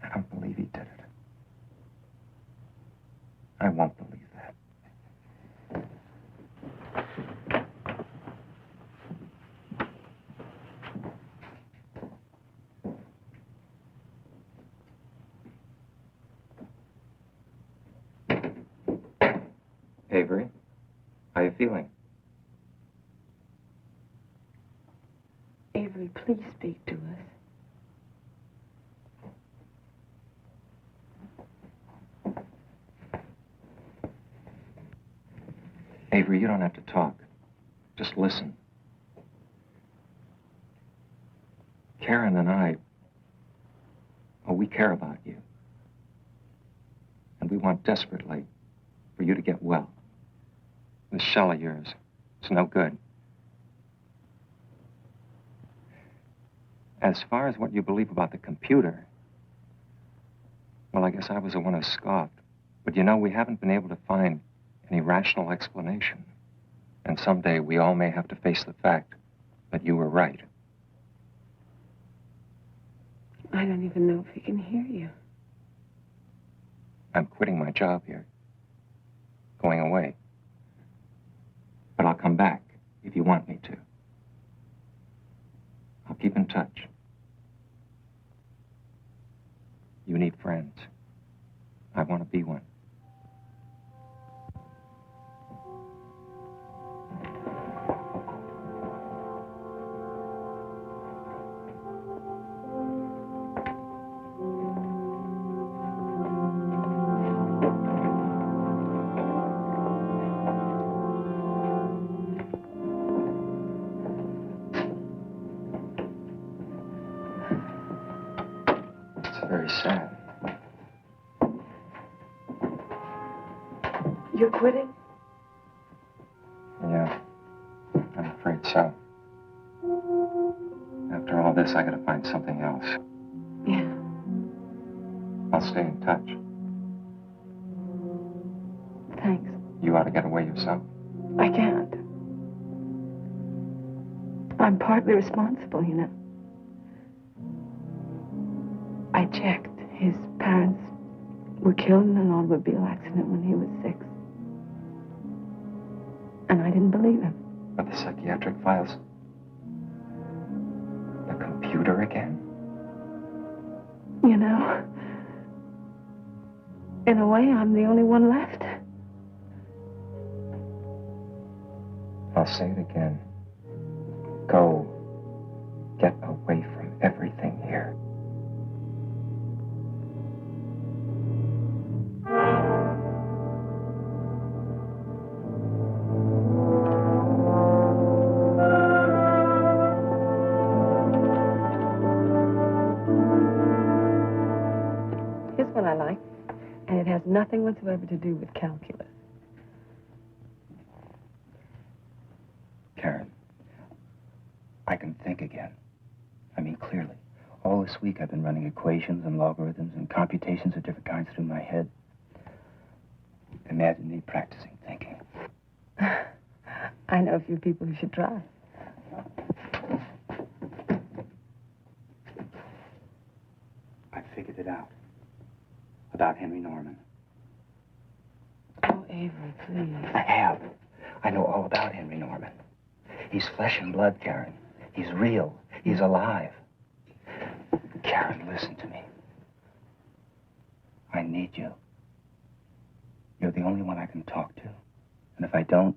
I don't believe he did it. I won't believe that. Avery, how are you feeling? Avery, please speak to us. Avery, you don't have to talk. Just listen. Karen and I, we care about you. And we want desperately for you to get well. This shell of yours, it's no good. As far as what you believe about the computer, well, I guess I was the one who scoffed. But you know, we haven't been able to find any rational explanation. And someday we all may have to face the fact that you were right. I don't even know if he can hear you. I'm quitting my job here. Going away. But I'll come back if you want me to. I'll keep in touch. You need friends. I want to be one. Very sad. You're quitting? Yeah, I'm afraid so. After all this, I gotta find something else. Yeah. I'll stay in touch. Thanks. You ought to get away yourself. I can't. I'm partly responsible, you know. I checked. His parents were killed in an automobile accident when he was 6. And I didn't believe him. But the psychiatric files? The computer again? You know, in a way, I'm the only one left. I'll say it again. Go. Get away from everything here. I like, and it has nothing whatsoever to do with calculus. Karen, I can think again. I mean, clearly. All this week I've been running equations and logarithms and computations of different kinds through my head. Imagine me practicing thinking. I know a few people who should try. I figured it out. About Henry Norman. Oh, Avery, please. I have. I know all about Henry Norman. He's flesh and blood, Karen. He's real. He's alive. Karen, listen to me. I need you. You're the only one I can talk to. And if I don't,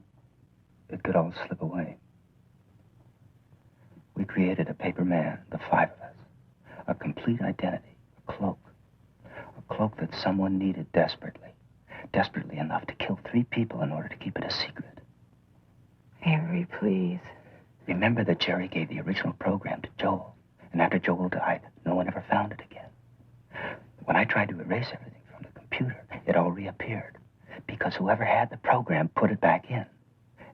it could all slip away. We created a paper man, the 5 of us. A complete identity, a cloak. A cloak that someone needed desperately. Desperately enough to kill 3 people in order to keep it a secret. Avery, please. Remember that Jerry gave the original program to Joel. And after Joel died, no one ever found it again. When I tried to erase everything from the computer, it all reappeared. Because whoever had the program put it back in.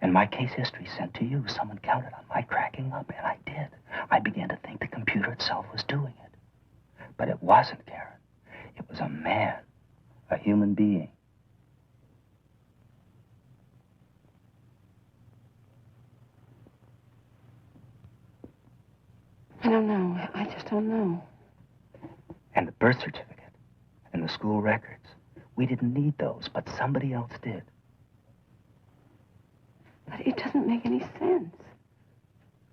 And my case history sent to you, someone counted on my cracking up, and I did. I began to think the computer itself was doing it. But it wasn't, Karen. It was a man, a human being. I don't know. I just don't know. And the birth certificate and the school records. We didn't need those, but somebody else did. But it doesn't make any sense.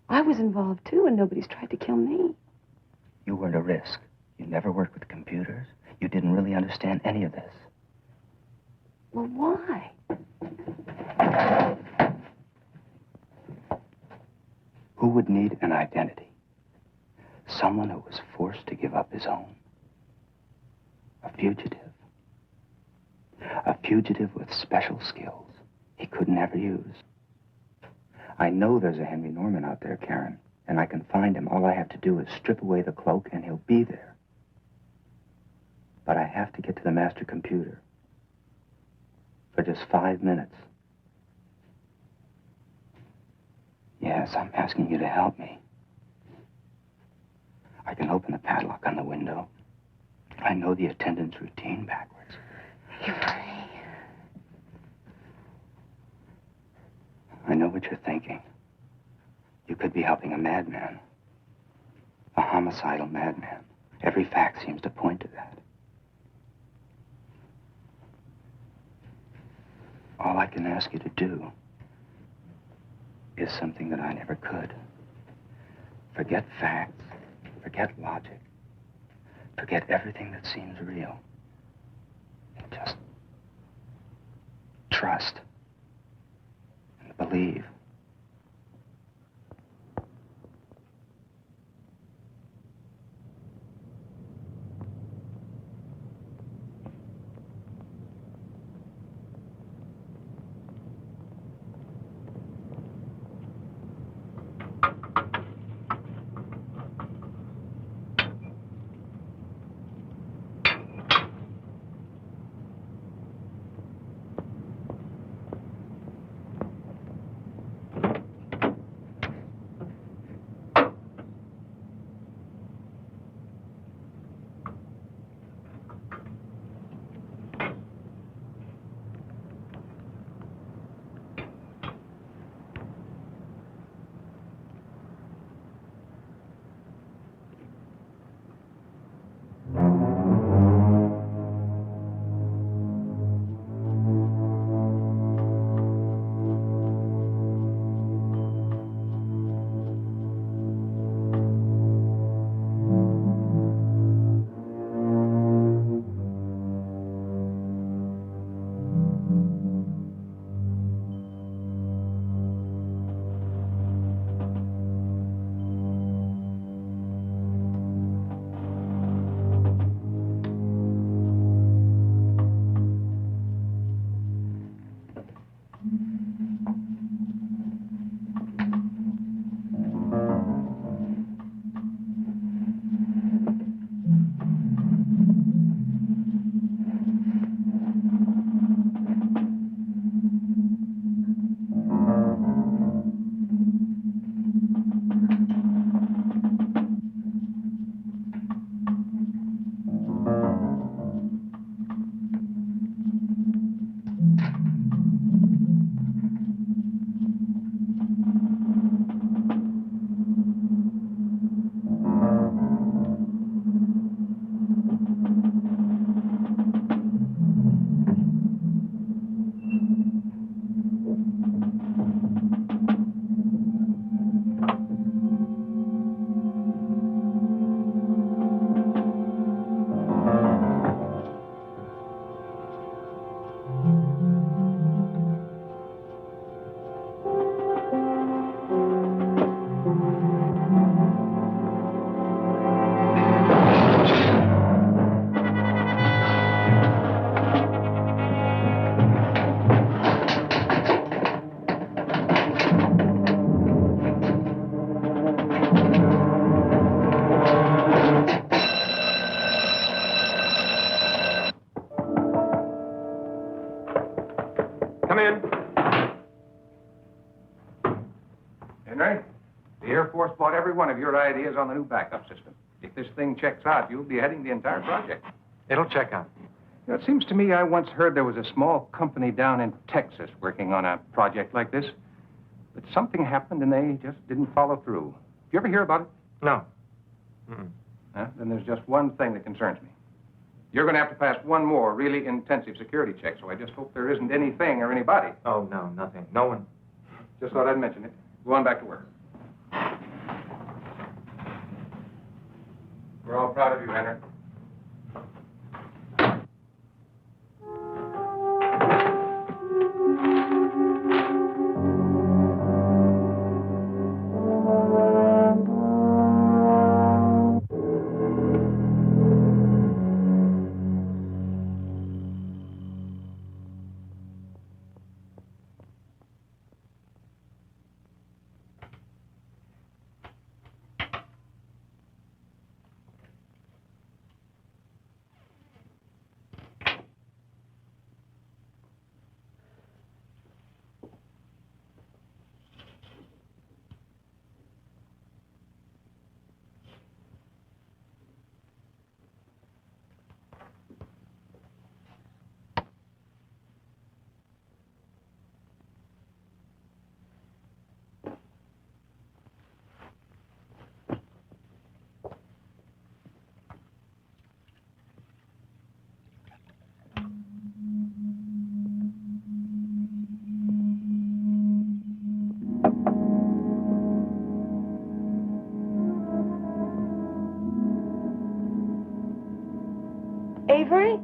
I was involved, too, and nobody's tried to kill me. You weren't a risk. You never worked with computers. You didn't really understand any of this. Well, why? Who would need an identity? Someone who was forced to give up his own. A fugitive. A fugitive with special skills he could never use. I know there's a Henry Norman out there, Karen, and I can find him. All I have to do is strip away the cloak and he'll be there. But I have to get to the master computer for just 5 minutes. Yes, I'm asking you to help me. I can open the padlock on the window. I know the attendant's routine backwards. I know what you're thinking. You could be helping a madman. A homicidal madman. Every fact seems to point to that. All I can ask you to do is something that I never could. Forget facts. Forget logic. Forget everything that seems real. And just trust and believe. Come in. Henry, the Air Force bought every one of your ideas on the new backup system. If this thing checks out, you'll be heading the entire project. It'll check out. You know, it seems to me I once heard there was a small company down in Texas working on a project like this. But something happened and they just didn't follow through. Did you ever hear about it? No. Mm-mm. Then there's just one thing that concerns me. You're going to have to pass one more really intensive security check, so I just hope there isn't anything or anybody. Oh, no, nothing. No one. Just thought I'd mention it. Go on back to work. We're all proud of you, Henry. Avery?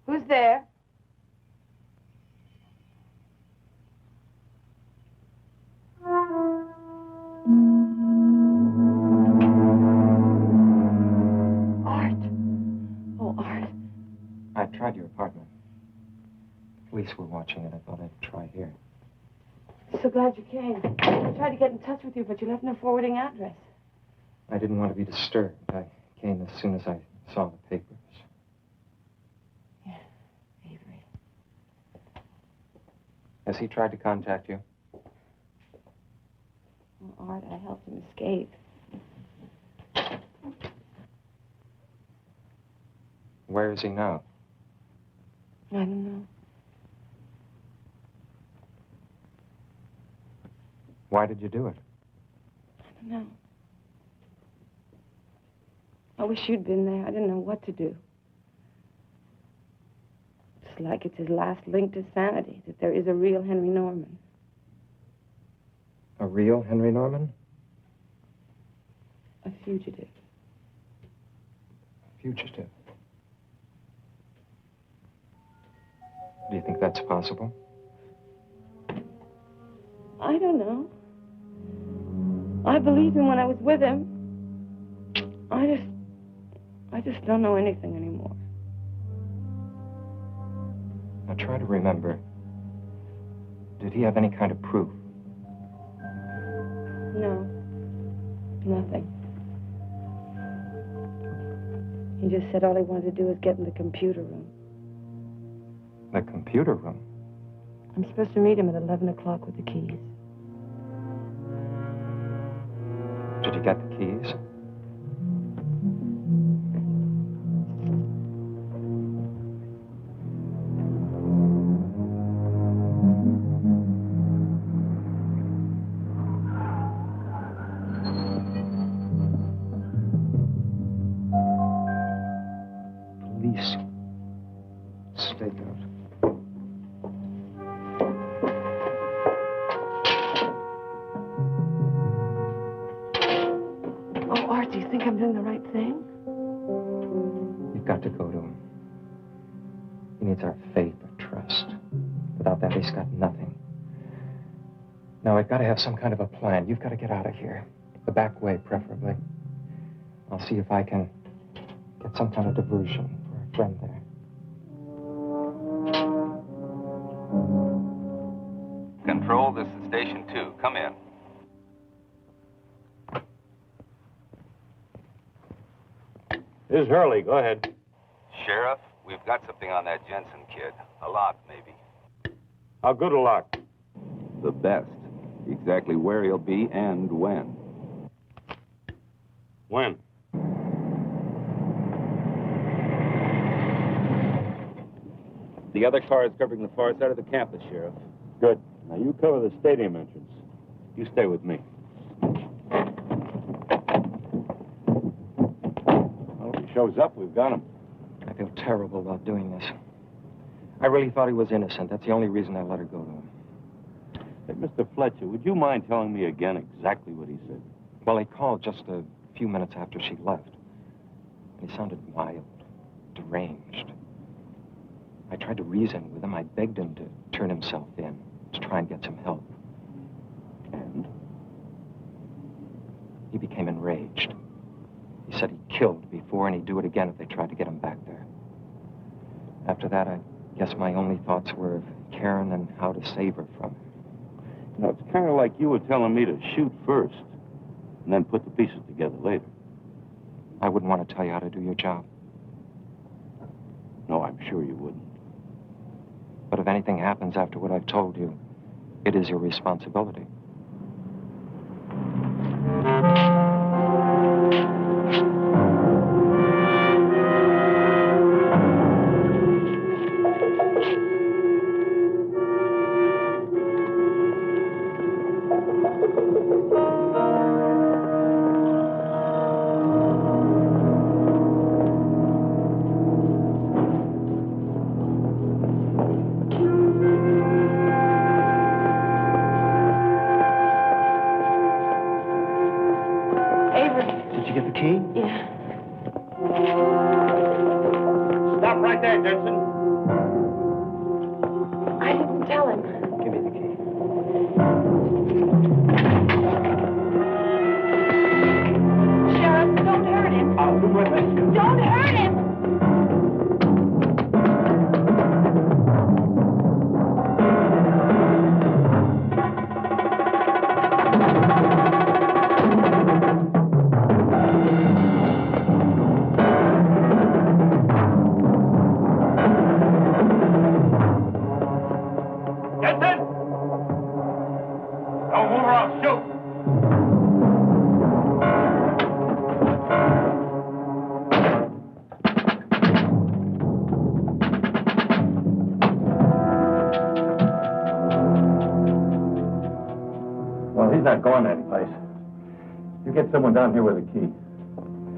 Who's there? I tried your apartment. The police were watching it. I thought I'd try here. So glad you came. I tried to get in touch with you, but you left no forwarding address. I didn't want to be disturbed. I came as soon as I saw the papers. Yeah, Avery. Has he tried to contact you? Well, Art, I helped him escape. Where is he now? I don't know. Why did you do it? I don't know. I wish you'd been there. I didn't know what to do. It's like it's his last link to sanity, that there is a real Henry Norman. A real Henry Norman? A fugitive. A fugitive. Do you think that's possible? I don't know. I believed him when I was with him. I just don't know anything anymore. Now try to remember. Did he have any kind of proof? No. Nothing. He just said all he wanted to do was get in the computer room. The computer room? I'm supposed to meet him at 11 o'clock with the keys. Did you get the keys? Police. Stakeout. Do you think I'm doing the right thing? You've got to go to him. He needs our faith, our trust. Without that, he's got nothing. Now, I've got to have some kind of a plan. You've got to get out of here. The back way, preferably. I'll see if I can get some kind of diversion for a friend there. Control, this is Station 2. Come in. This is Hurley. Go ahead. Sheriff, we've got something on that Jensen kid. A lot, maybe. How good a lot? The best. Exactly where he'll be and when. When? The other car is covering the far side of the campus, Sheriff. Good. Now, you cover the stadium entrance. You stay with me. Shows up, we've got him. I feel terrible about doing this. I really thought he was innocent. That's the only reason I let her go to him. Hey, Mr. Fletcher, would you mind telling me again exactly what he said? Well, he called just a few minutes after she left. And he sounded wild, deranged. I tried to reason with him. I begged him to turn himself in, to try and get some help. And he became enraged. He said he'd killed before and he'd do it again if they tried to get him back there. After that, I guess my only thoughts were of Karen and how to save her from him. You know, it's kind of like you were telling me to shoot first and then put the pieces together later. I wouldn't want to tell you how to do your job. No, I'm sure you wouldn't. But if anything happens after what I've told you, it is your responsibility. He's not going anyplace. You get someone down here with a key.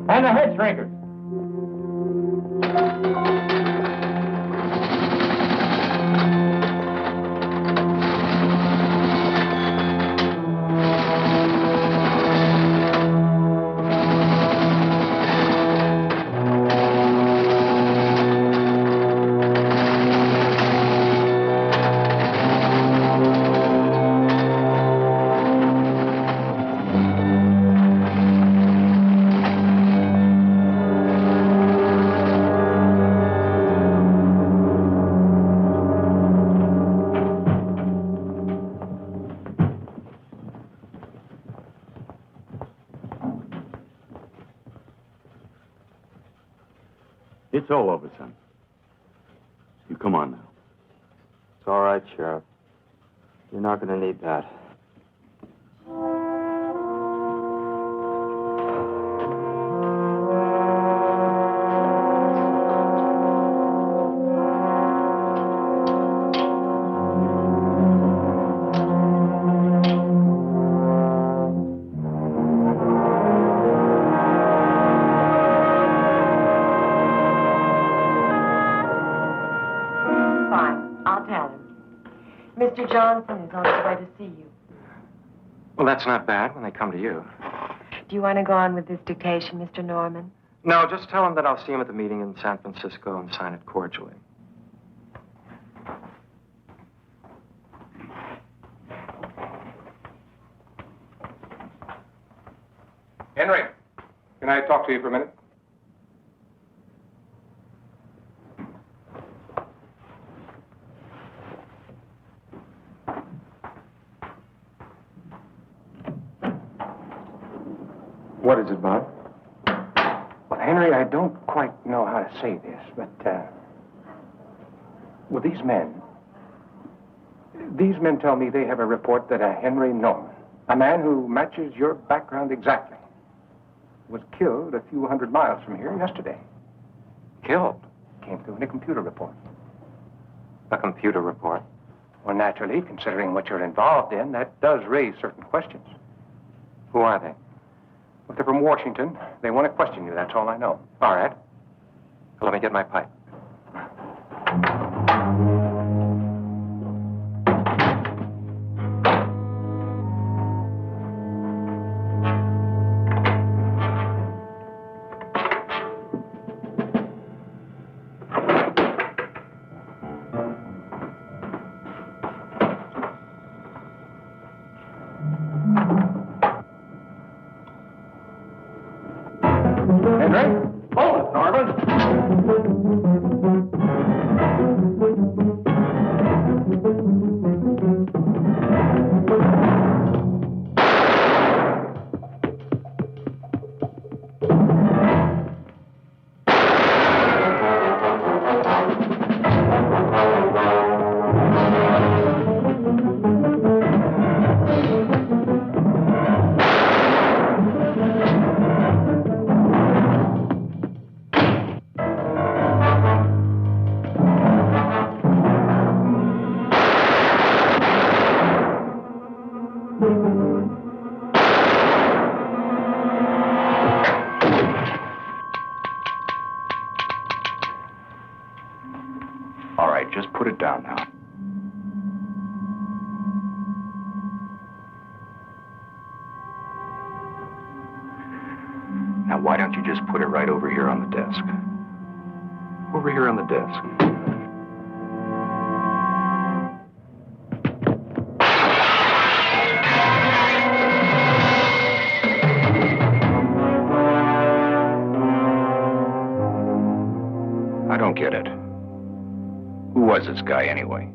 And the head shrinkers. It's all over, son. You come on now. It's all right, Sheriff. You're not going to need that. Mr. Johnson is on his way to see you. Well, that's not bad when they come to you. Do you want to go on with this dictation, Mr. Norman? No, just tell him that I'll see him at the meeting in San Francisco and sign it cordially. Henry, can I talk to you for a minute? What is it, Bob? Well, Henry, I don't quite know how to say this, but, well, these men tell me they have a report that a Henry Norman, a man who matches your background exactly, was killed a few hundred miles from here yesterday. Killed? Came through in a computer report. A computer report? Well, naturally, considering what you're involved in, that does raise certain questions. Who are they? If they're from Washington, they want to question you, that's all I know. All right. Let me get my pipe. All right, just put it down now. Now, why don't you just put it right over here on the desk? Over here on the desk. I don't get it. Who was this guy, anyway?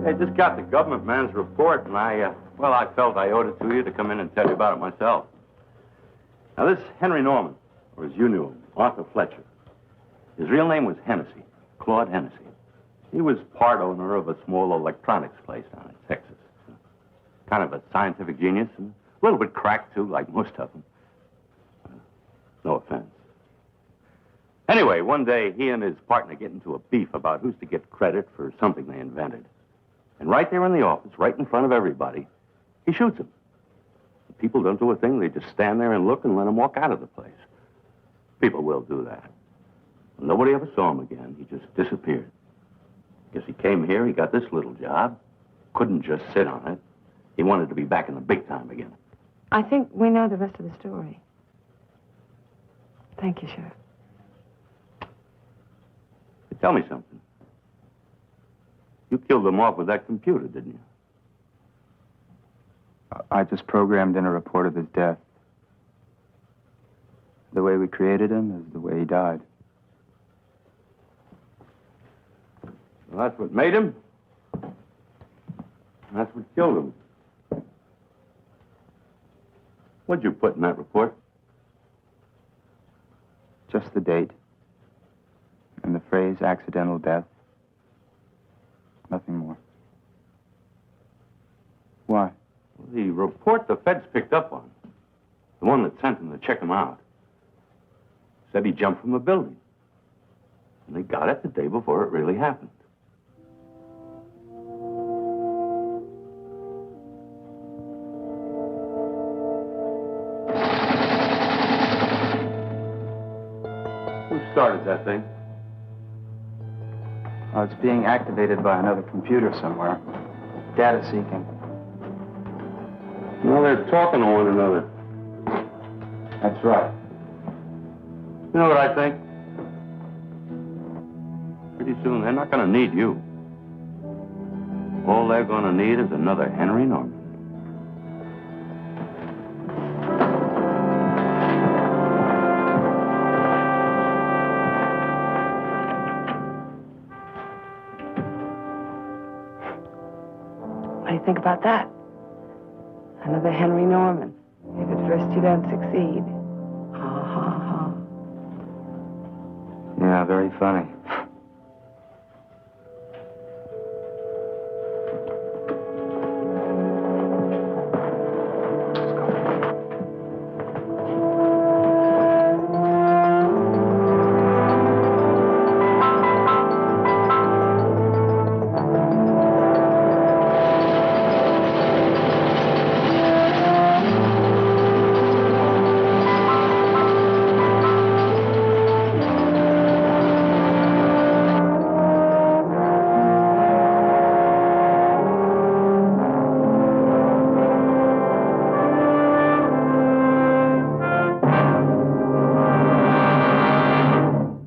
I just got the government man's report, and I felt I owed it to you to come in and tell you about it myself. Now, this Henry Norman, or as you knew him, Arthur Fletcher, his real name was Hennessy, Claude Hennessy. He was part owner of a small electronics place down in Texas. Kind of a scientific genius, and a little bit cracked, too, like most of them. No offense. Anyway, one day, he and his partner get into a beef about who's to get credit for something they invented. And right there in the office, right in front of everybody, he shoots him. The people don't do a thing. They just stand there and look and let him walk out of the place. People will do that. Nobody ever saw him again. He just disappeared. Guess he came here, he got this little job. Couldn't just sit on it. He wanted to be back in the big time again. I think we know the rest of the story. Thank you, Sheriff. Tell me something. You killed him off with that computer, didn't you? I just programmed in a report of his death. The way we created him is the way he died. Well, that's what made him. And that's what killed him. What'd you put in that report? Just the date. And the phrase accidental death. Nothing more. Why? The report the feds picked up on, the one that sent him to check him out, said he jumped from a building. And they got it the day before it really happened. Who started that thing? Oh, it's being activated by another computer somewhere. Data seeking. Well, they're talking to one another. That's right. You know what I think? Pretty soon, they're not going to need you. All they're going to need is another Henry Norman. What do you think about that? Another Henry Norman. If at first you don't succeed. Ha, ha, ha. Yeah, very funny.